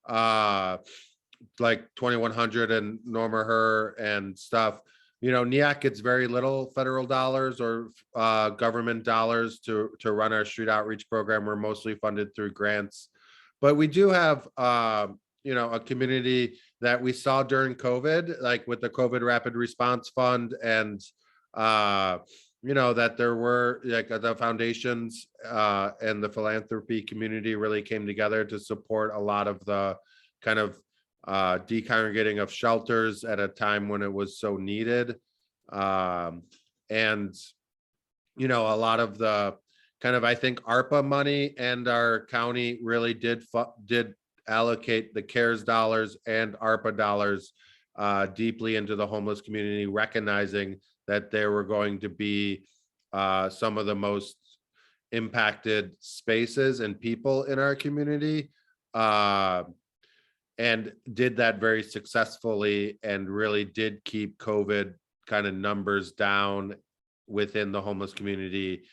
like 2100 and Norma Her and stuff. NEOCH gets very little federal dollars or government dollars to run our street outreach program. We're mostly funded through grants, but we do have a community that we saw during COVID, like with the COVID Rapid Response Fund, and that there were like the foundations and the philanthropy community really came together to support a lot of the kind of decongregating of shelters at a time when it was so needed. And a lot of the kind of, I think, ARPA money and our county really did allocate the CARES dollars and ARPA dollars deeply into the homeless community, recognizing that there were going to be some of the most impacted spaces and people in our community, and did that very successfully and really did keep COVID kind of numbers down within the homeless community.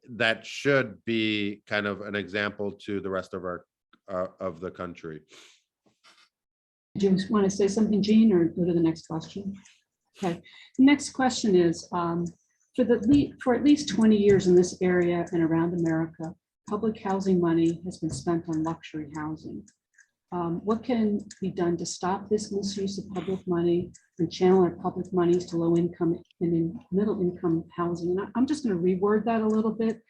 That should be kind of an example to the rest of our of the country. Do you want to say something, Jean, or go to the next question? Okay, the next question is, for at least 20 years in this area and around America, public housing money has been spent on luxury housing. What can be done to stop this misuse of public money and channel our public monies to low income and middle income housing? And I'm just going to reword that a little bit,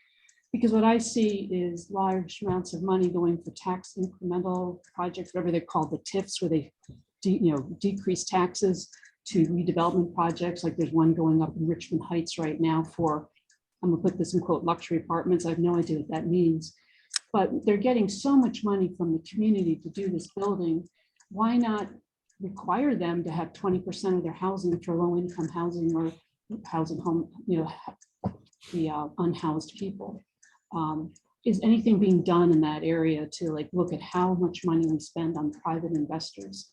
because what I see is large amounts of money going for tax incremental projects, whatever they're called, the TIFs, where they decrease taxes to redevelopment projects. Like there's one going up in Richmond Heights right now for, I'm gonna put this in quote, luxury apartments. I have no idea what that means, but they're getting so much money from the community to do this building. Why not require them to have 20% of their housing for low income housing or housing home, the unhoused people? Is anything being done in that area to look at how much money we spend on private investors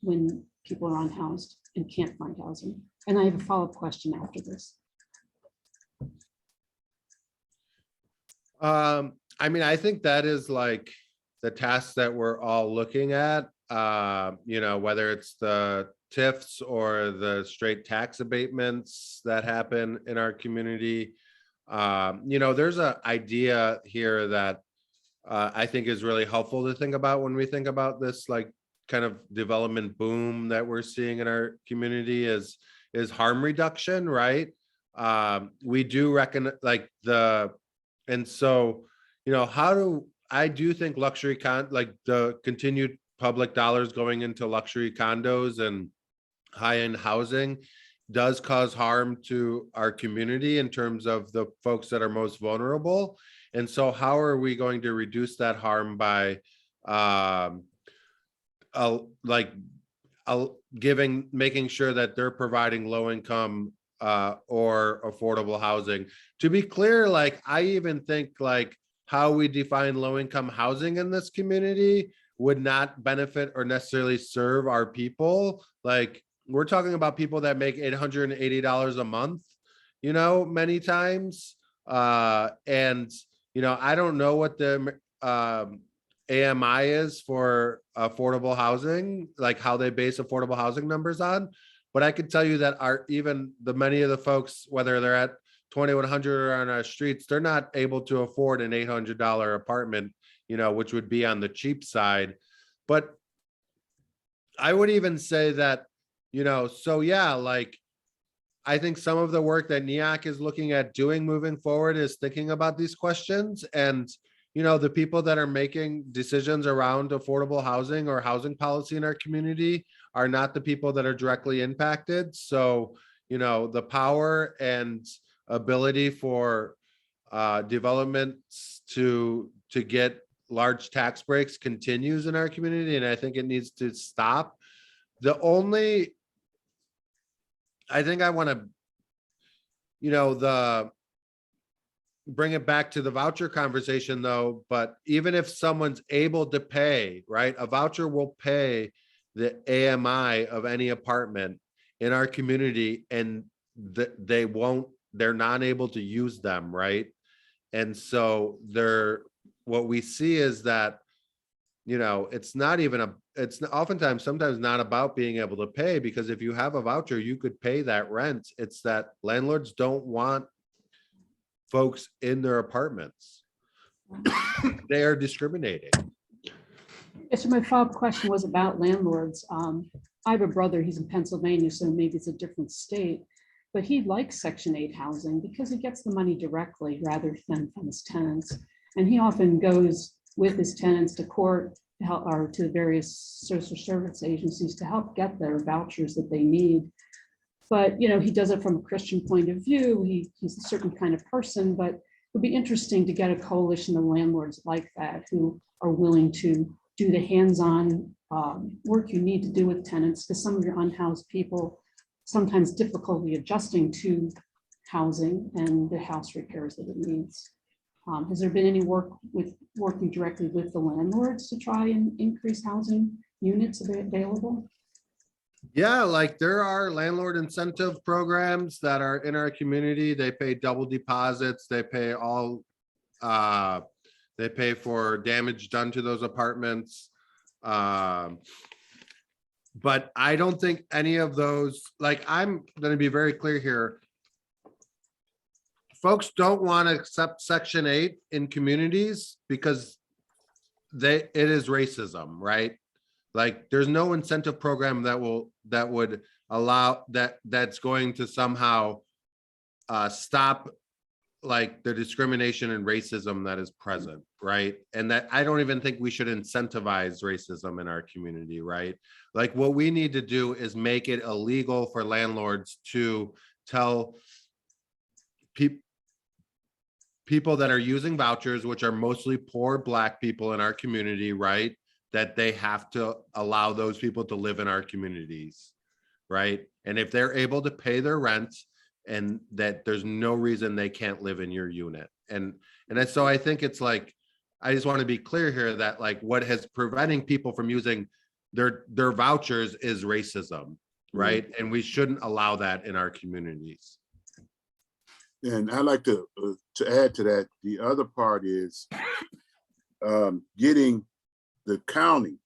when people are unhoused and can't find housing? And I have a follow-up question after this. I think that is like the task that we're all looking at. you know, whether it's the TIFs or the straight tax abatements that happen in our community. You know, there's an idea here that I think is really helpful to think about when we think about this, like, kind of development boom that we're seeing in our community is harm reduction, right? We do reckon like and so, you know, I do think like the continued public dollars going into luxury condos and high-end housing does cause harm to our community in terms of the folks that are most vulnerable. And so how are we going to reduce that harm by making sure that they're providing low income or affordable housing? To be clear, like, I even think like how we define low income housing in this community would not benefit or necessarily serve our people. Like, we're talking about people that make $880 a month, you know, many times. And, you know, I don't know what the AMI is for affordable housing, like how they base affordable housing numbers on. But I can tell you that many of the folks, whether they're at 2100 or on our streets, they're not able to afford an $800 apartment, you know, which would be on the cheap side. But I would even say that, you know, so yeah, like, I think some of the work that NEOCH is looking at doing moving forward is thinking about these questions. And, you know, the people that are making decisions around affordable housing or housing policy in our community are not the people that are directly impacted. So, you know, the power and ability for developments to get large tax breaks continues in our community, and I think it needs to stop. I think I want to, you know, bring it back to the voucher conversation though, but even if someone's able to pay, right, a voucher will pay the AMI of any apartment in our community, and they're not able to use them, right? And so what we see is that, you know, it's sometimes not about being able to pay, because if you have a voucher, you could pay that rent. It's that landlords don't want folks in their apartments. They are discriminating. Yes, so my follow-up question was about landlords. I have a brother, he's in Pennsylvania, so maybe it's a different state, but he likes Section 8 housing because he gets the money directly rather than from his tenants. And he often goes with his tenants to court to help, or to various social service agencies to help get their vouchers that they need. But, you know, he does it from a Christian point of view. He's a certain kind of person, but it would be interesting to get a coalition of landlords like that who are willing to do the hands-on work you need to do with tenants, because some of your unhoused people sometimes difficulty adjusting to housing and the house repairs that it needs. Has there been any work with working directly with the landlords to try and increase housing units available? Yeah, like there are landlord incentive programs that are in our community. They pay double deposits. They pay they pay for damage done to those apartments. But I don't think any of those, like, I'm going to be very clear here. Folks don't want to accept Section 8 in communities because it is racism, right? Like, there's no incentive program that would allow that's going to somehow stop like the discrimination and racism that is present, right? And that I don't even think we should incentivize racism in our community, right? Like, what we need to do is make it illegal for landlords to tell people that are using vouchers, which are mostly poor Black people in our community, right, that they have to allow those people to live in our communities, right? And if they're able to pay their rent, and that there's no reason they can't live in your unit. And so I think it's like, I just want to be clear here that like what has preventing people from using their vouchers is racism, right? Mm-hmm. And we shouldn't allow that in our communities. And I like to add to that, the other part is getting the county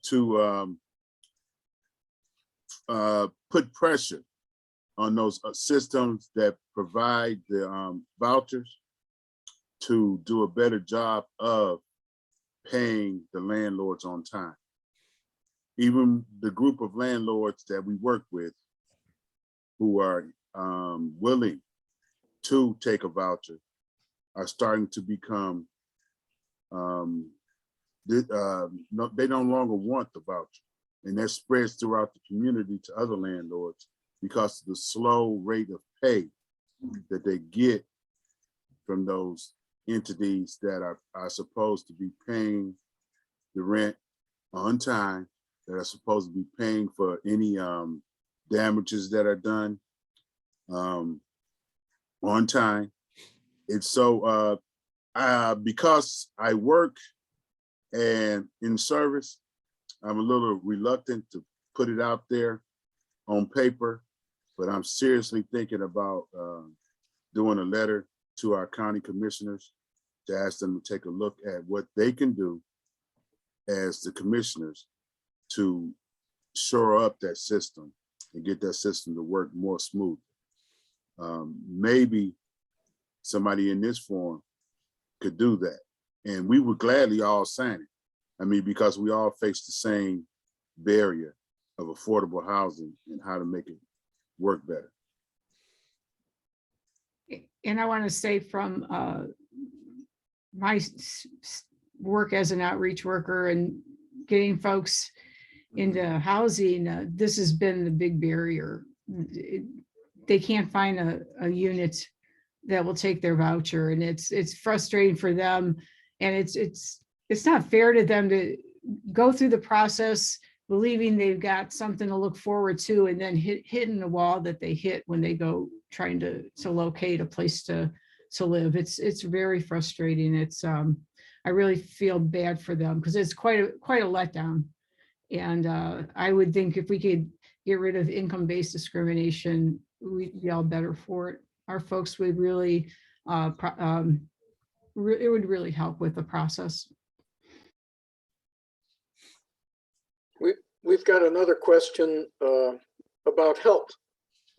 to put pressure on those systems that provide the vouchers to do a better job of paying the landlords on time. Even the group of landlords that we work with who are willing to take a voucher are starting to become, they no longer want the voucher. And that spreads throughout the community to other landlords because of the slow rate of pay that they get from those entities that are supposed to be paying the rent on time, that are supposed to be paying for any damages that are done on time. It's so, because I work and in service, I'm a little reluctant to put it out there on paper, but I'm seriously thinking about doing a letter to our county commissioners to ask them to take a look at what they can do as the commissioners to shore up that system and get that system to work more smooth. Maybe somebody in this forum could do that. And we would gladly all sign it. I mean, because we all face the same barrier of affordable housing and how to make it work better. And I want to say from my work as an outreach worker and getting folks into housing, this has been the big barrier. They can't find a unit that will take their voucher, and it's frustrating for them. And it's not fair to them to go through the process believing they've got something to look forward to, and then hitting the wall that they hit when they go trying to locate a place to live. It's very frustrating. I really feel bad for them because it's quite a letdown. And I would think if we could get rid of income-based discrimination, we'd be all better for it. Our folks would really, it would really help with the process. We've got another question about help.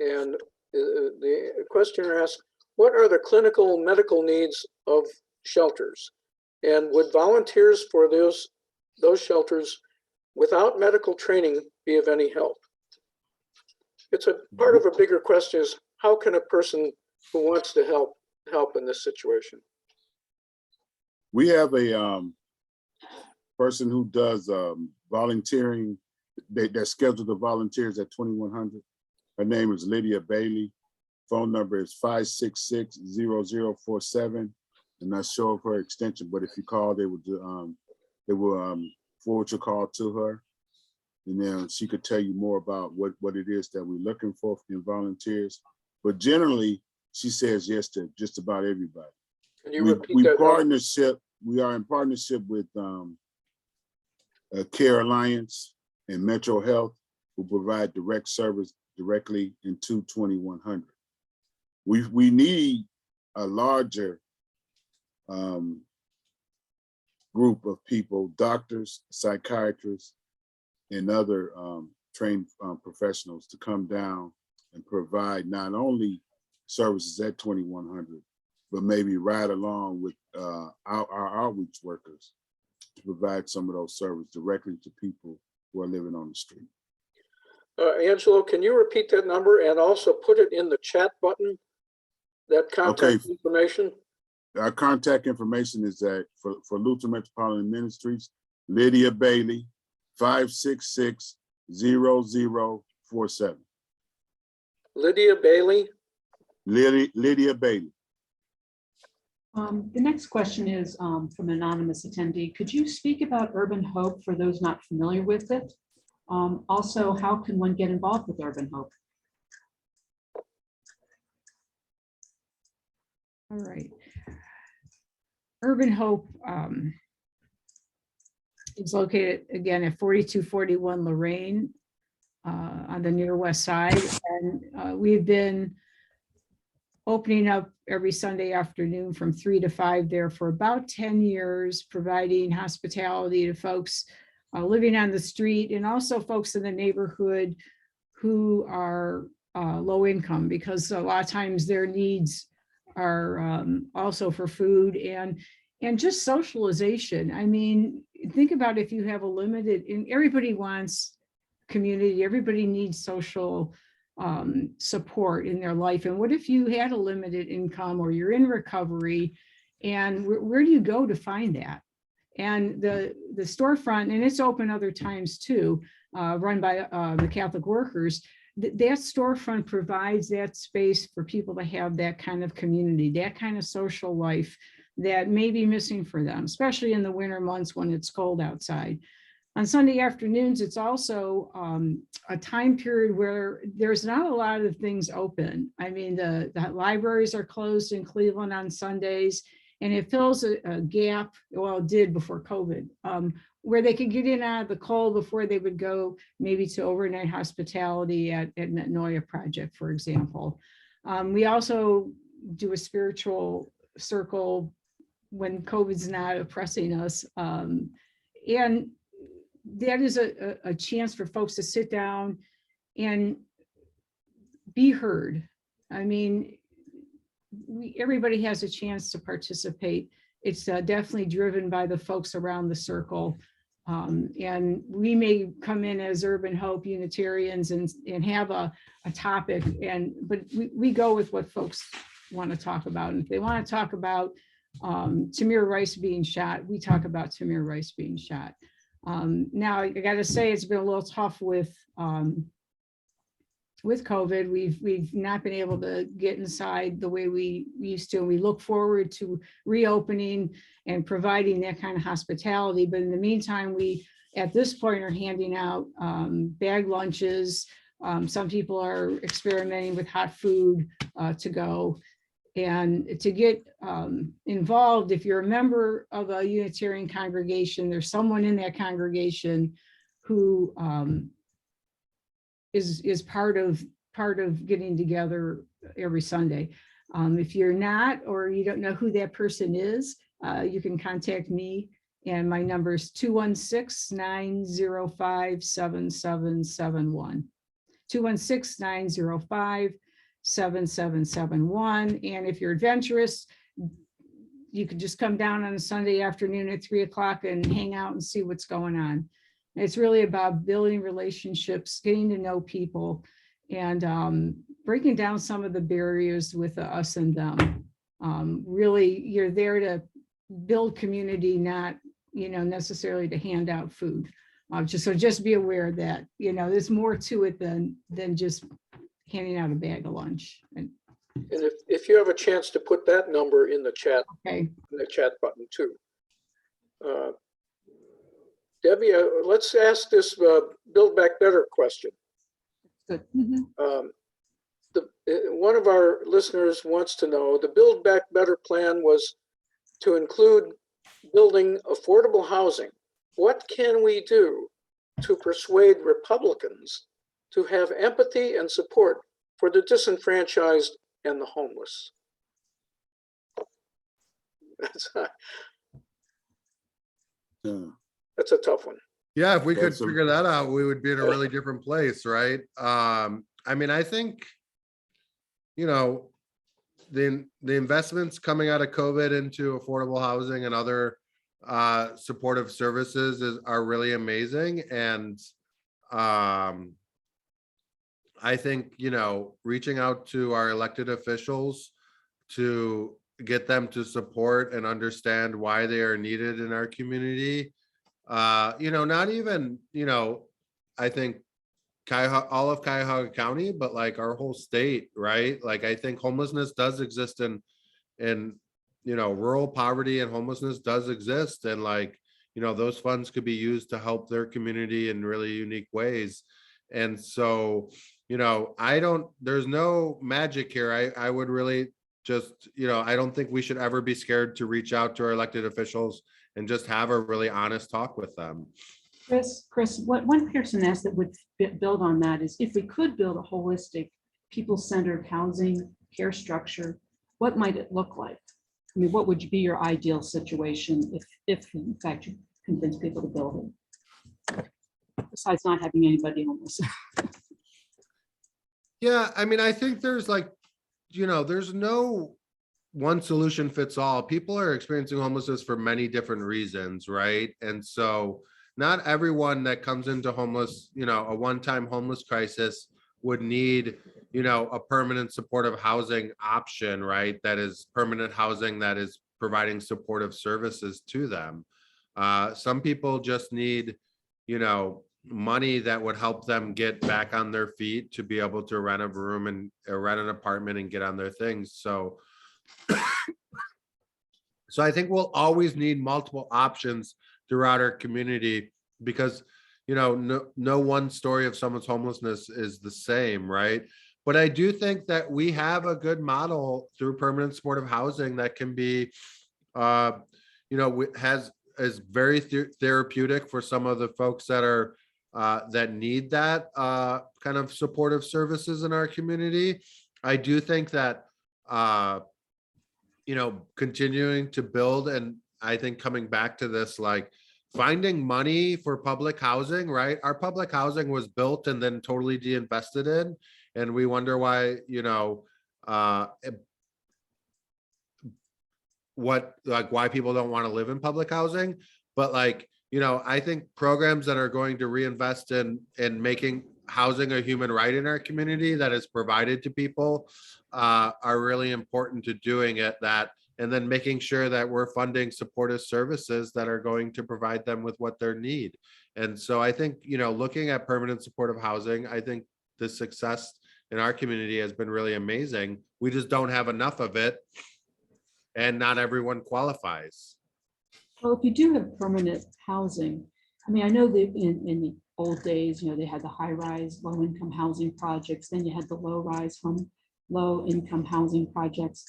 And the questioner asks, what are the clinical medical needs of shelters? And would volunteers for those shelters without medical training be of any help? It's a part of a bigger question is, how can a person who wants to help in this situation? We have a person who does volunteering, that scheduled the volunteers at 2100. Her name is Lydia Bailey. Phone number is 566-0047. I'm not sure of her extension, but if you call, they will forward your call to her. And then she could tell you more about what it is that we're looking for in volunteers. But generally, she says yes to just about everybody. Can you repeat that? We are in partnership with Care Alliance and Metro Health, who provide direct service directly into 2100. We need a larger group of people, doctors, psychiatrists, and other trained professionals to come down and provide not only services at 2100, but maybe ride along with our outreach workers to provide some of those services directly to people who are living on the street. Angelo, can you repeat that number and also put it in the chat button, that contact information? Our contact information is for Luther Metropolitan Ministries, Lydia Bailey, 566-0047. Lydia Bailey? Lydia Bailey. The next question is from an anonymous attendee. Could you speak about Urban Hope for those not familiar with it? Also, how can one get involved with Urban Hope? All right. Urban Hope is located again at 4241 Lorraine on the near west side. And we've been opening up every Sunday afternoon from 3 to 5 there for about 10 years, providing hospitality to folks living on the street, and also folks in the neighborhood who are low income, because a lot of times their needs are also for food and just socialization. I mean, think about if you have a limited, and everybody wants community, everybody needs social support in their life. And what if you had a limited income or you're in recovery, and where do you go to find that? And the storefront, and it's open other times too, run by the Catholic workers, that storefront provides that space for people to have that kind of community, that kind of social life that may be missing for them, especially in the winter months when it's cold outside. On Sunday afternoons, it's also a time period where there's not a lot of things open. I mean, the libraries are closed in Cleveland on Sundays, and it fills a gap, well, it did before COVID, where they could get in out of the cold before they would go maybe to overnight hospitality at Metanoia Project, for example. We also do a spiritual circle when COVID's not oppressing us. And that is a chance for folks to sit down and be heard. I mean, everybody has a chance to participate. It's definitely driven by the folks around the circle. And we may come in as Urban Hope Unitarians and have a topic, but we go with what folks want to talk about. And if they want to talk about Tamir Rice being shot, we talk about Tamir Rice being shot. Now, I got to say, it's been a little tough with COVID. We've not been able to get inside the way we used to. And we look forward to reopening and providing that kind of hospitality. But in the meantime, we, at this point, are handing out bag lunches. Some people are experimenting with hot food to go. And to get involved, if you're a member of a Unitarian congregation, there's someone in that congregation who is part of getting together every Sunday. If you're not, or you don't know who that person is, you can contact me, and my number is 216-905-7771. 216-905-7771. And if you're adventurous, you could just come down on a Sunday afternoon at 3 o'clock and hang out and see what's going on. It's really about building relationships, getting to know people, and breaking down some of the barriers with us and them. Really, you're there to build community, not necessarily to hand out food. Just be aware that there's more to it than just handing out a bag of lunch. And if you have a chance to put that number in the chat, okay, in the chat button too. Debbie, let's ask this Build Back Better question. Good. One of our listeners wants to know, the Build Back Better plan was to include building affordable housing. What can we do to persuade Republicans to have empathy and support for the disenfranchised and the homeless? That's a tough one. Yeah, if we could That's a- figure that out, we would be in a really different place, right? I mean, I think, the investments coming out of COVID into affordable housing and other supportive services are really amazing. And I think, reaching out to our elected officials to get them to support and understand why they are needed in our community. Not even, I think all of Cuyahoga County, but like our whole state, right? Like, I think homelessness does exist in rural poverty, and homelessness does exist. And those funds could be used to help their community in really unique ways. And so, there's no magic here. I would really just, I don't think we should ever be scared to reach out to our elected officials and just have a really honest talk with them. Chris, what one person asked that would build on that is, if we could build a holistic, people-centered housing care structure, what might it look like? I mean, what would be your ideal situation if in fact you convince people to build it? besides not having anybody homeless? Yeah, I mean, I think there's like, there's no one solution fits all. People are experiencing homelessness for many different reasons, right? And so not everyone that comes into a one-time homeless crisis would need, a permanent supportive housing option, right? That is permanent housing that is providing supportive services to them. Some people just need, money that would help them get back on their feet to be able to rent a room and rent an apartment and get on their things. So I think we'll always need multiple options throughout our community because, no one story of someone's homelessness is the same, right? But I do think that we have a good model through permanent supportive housing that can be, is very therapeutic for some of the folks that are that need that kind of supportive services in our community. I do think that continuing to build, and I think coming back to this, like finding money for public housing, right? Our public housing was built and then totally de-invested in, and we wonder why, why people don't want to live in public housing. But I think programs that are going to reinvest in making housing a human right in our community that is provided to people are really important to doing it. And then making sure that we're funding supportive services that are going to provide them with what they need. And so I think, looking at permanent supportive housing, I think the success in our community has been really amazing. We just don't have enough of it, and not everyone qualifies. Well, if you do have permanent housing, I mean, I know that in the old days, they had the high-rise, low-income housing projects, then you had the low-rise low-income housing projects.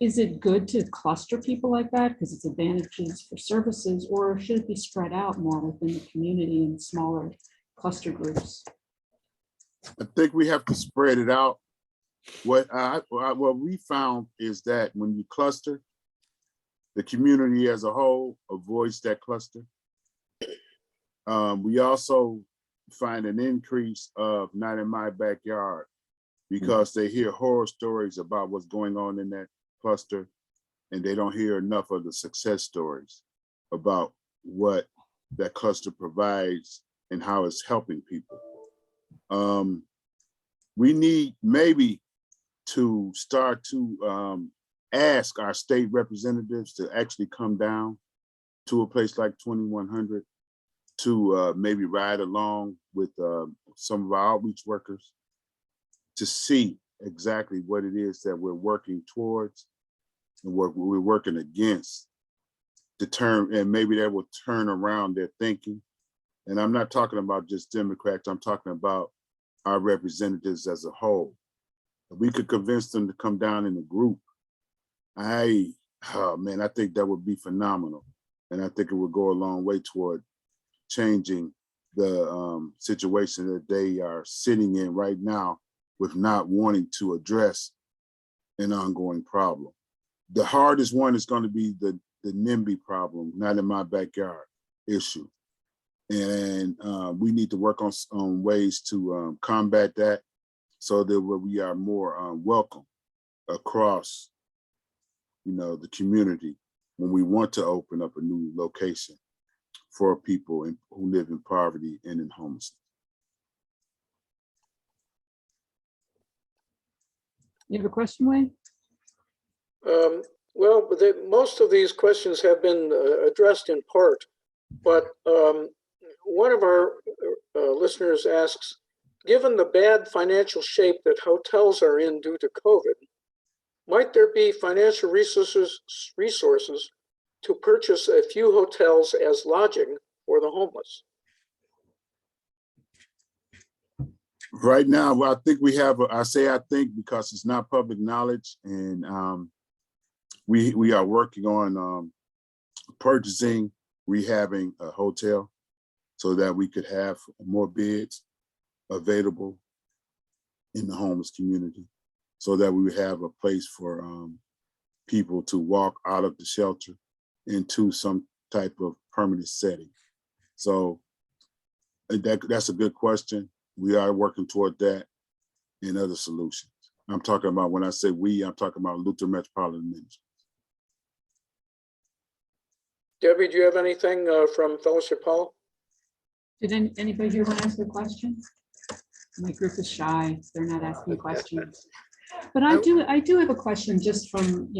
Is it good to cluster people like that because it's advantages for services, or should it be spread out more within the community in smaller cluster groups? I think we have to spread it out. What we found is that when you cluster, the community as a whole avoids that cluster. We also find an increase of not in my backyard because they hear horror stories about what's going on in that cluster, and they don't hear enough of the success stories about what that cluster provides and how it's helping people. We need maybe to start to ask our state representatives to actually come down to a place like 2100 to maybe ride along with some of our outreach workers to see exactly what it is that we're working towards and what we're working against and maybe that will turn around their thinking. And I'm not talking about just Democrats, I'm talking about our representatives as a whole. If we could convince them to come down in a group, I think that would be phenomenal. And I think it would go a long way toward changing the situation that they are sitting in right now with not wanting to address an ongoing problem. The hardest one is going to be the NIMBY problem, not in my backyard issue. And we need to work on ways to combat that so that we are more welcome across, the community when we want to open up a new location for people who live in poverty and in homelessness. You have a question, Wayne? Well, most of these questions have been addressed in part, but one of our listeners asks, given the bad financial shape that hotels are in due to COVID, might there be financial resources to purchase a few hotels as lodging for the homeless? Right now, well, I think we have, I think because it's not public knowledge, and we are working on purchasing, rehabbing a hotel so that we could have more beds available in the homeless community, so that we would have a place for people to walk out of the shelter into some type of permanent setting. So that's a good question. We are working toward that and other solutions. I'm talking about, when I say we, I'm talking about Luther Metropolitan Ministry. Debbie, do you have anything from Fellowship Hall? Did anybody here want to ask a question? My group is shy. They're not asking questions. But I do have a question just from,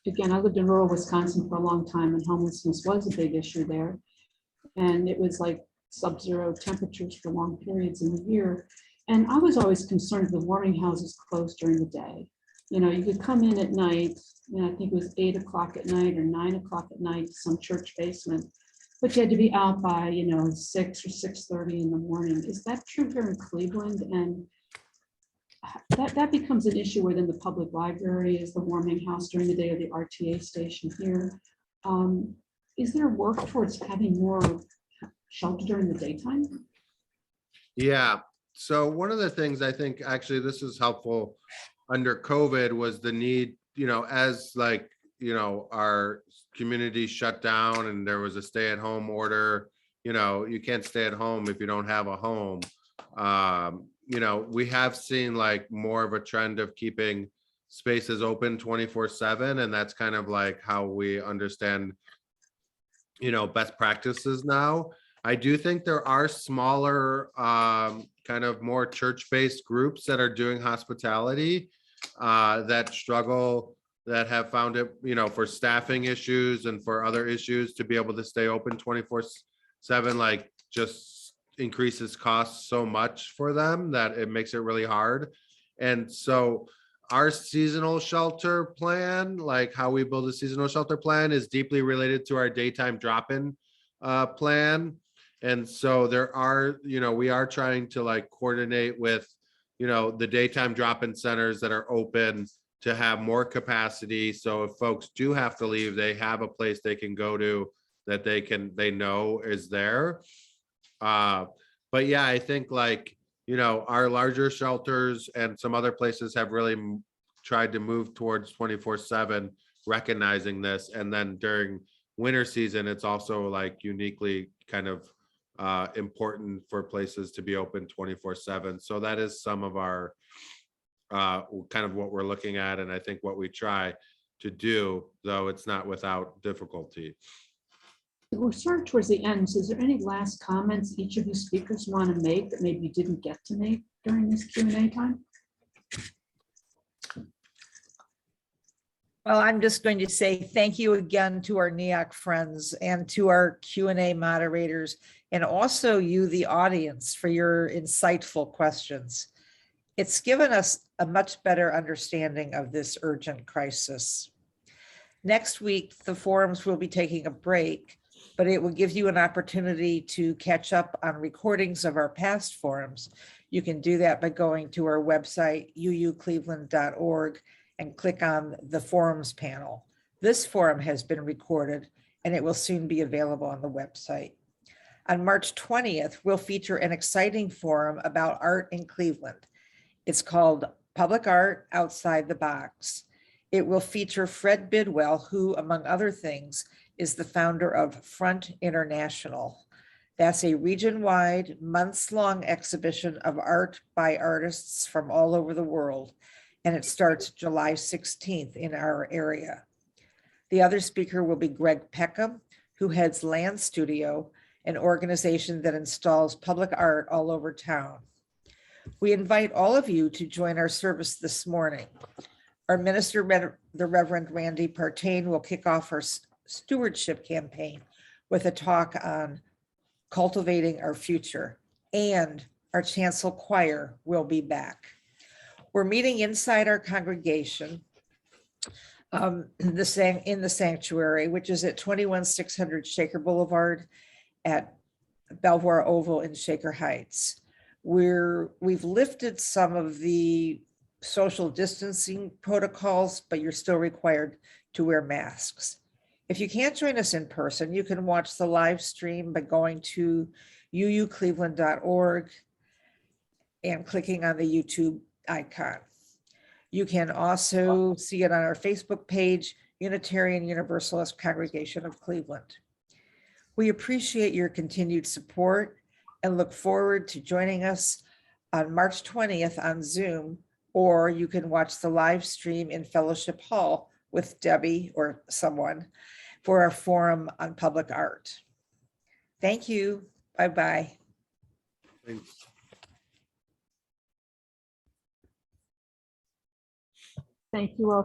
again, I lived in rural Wisconsin for a long time and homelessness was a big issue there. And it was like sub-zero temperatures for long periods in the year. And I was always concerned the warming houses closed during the day. You could come in at night, and I think it was 8 o'clock at night or 9 o'clock at night, some church basement, but you had to be out by, 6 or 6:30 in the morning. Is that true here in Cleveland? And that becomes an issue within the public library is the warming house during the day, or the RTA station here. Is there work towards having more shelter during the daytime? Yeah. So one of the things I think actually this is helpful under COVID was the need, as our community shut down and there was a stay-at-home order, you can't stay at home if you don't have a home. We have seen like more of a trend of keeping spaces open 24/7, and that's kind of like how we understand, best practices now. I do think there are smaller, kind of more church-based groups that are doing hospitality that struggle, that have found it, for staffing issues and for other issues to be able to stay open 24/7, like just increases costs so much for them that it makes it really hard. And so our seasonal shelter plan, like how we build a seasonal shelter plan, is deeply related to our daytime drop-in plan. And so there are, we are trying to like coordinate with, the daytime drop-in centers that are open to have more capacity. So if folks do have to leave, they have a place they can go to that they know is there. But yeah, I think like, our larger shelters and some other places have really tried to move towards 24/7, recognizing this. And then during winter season, it's also like uniquely kind of important for places to be open 24/7. So that is some of our kind of what we're looking at. And I think what we try to do, though it's not without difficulty. We're sort of towards the end. So is there any last comments each of you speakers want to make that maybe you didn't get to make during this Q&A time? Well, I'm just going to say thank you again to our NEOCH friends and to our Q&A moderators, and also you, the audience, for your insightful questions. It's given us a much better understanding of this urgent crisis. Next week, the forums will be taking a break, but it will give you an opportunity to catch up on recordings of our past forums. You can do that by going to our website, uucleveland.org, and click on the forums panel. This forum has been recorded and it will soon be available on the website. On March 20th, we'll feature an exciting forum about art in Cleveland. It's called Public Art Outside the Box. It will feature Fred Bidwell, who, among other things, is the founder of Front International. That's a region-wide, months-long exhibition of art by artists from all over the world, and it starts July 16th in our area. The other speaker will be Greg Peckham, who heads Land Studio, an organization that installs public art all over town. We invite all of you to join our service this morning. Our minister, the Reverend Randy Partain, will kick off our stewardship campaign with a talk on cultivating our future, and our chancel choir will be back. We're meeting inside our congregation in the sanctuary, which is at 21600 Shaker Boulevard at Belvoir Oval in Shaker Heights. We've lifted some of the social distancing protocols, but you're still required to wear masks. If you can't join us in person, you can watch the live stream by going to uucleveland.org and clicking on the YouTube icon. You can also see it on our Facebook page, Unitarian Universalist Congregation of Cleveland. We appreciate your continued support and look forward to joining us on March 20th on Zoom, or you can watch the live stream in Fellowship Hall with Debbie or someone for our forum on public art. Thank you. Bye-bye. Thanks. Thank you all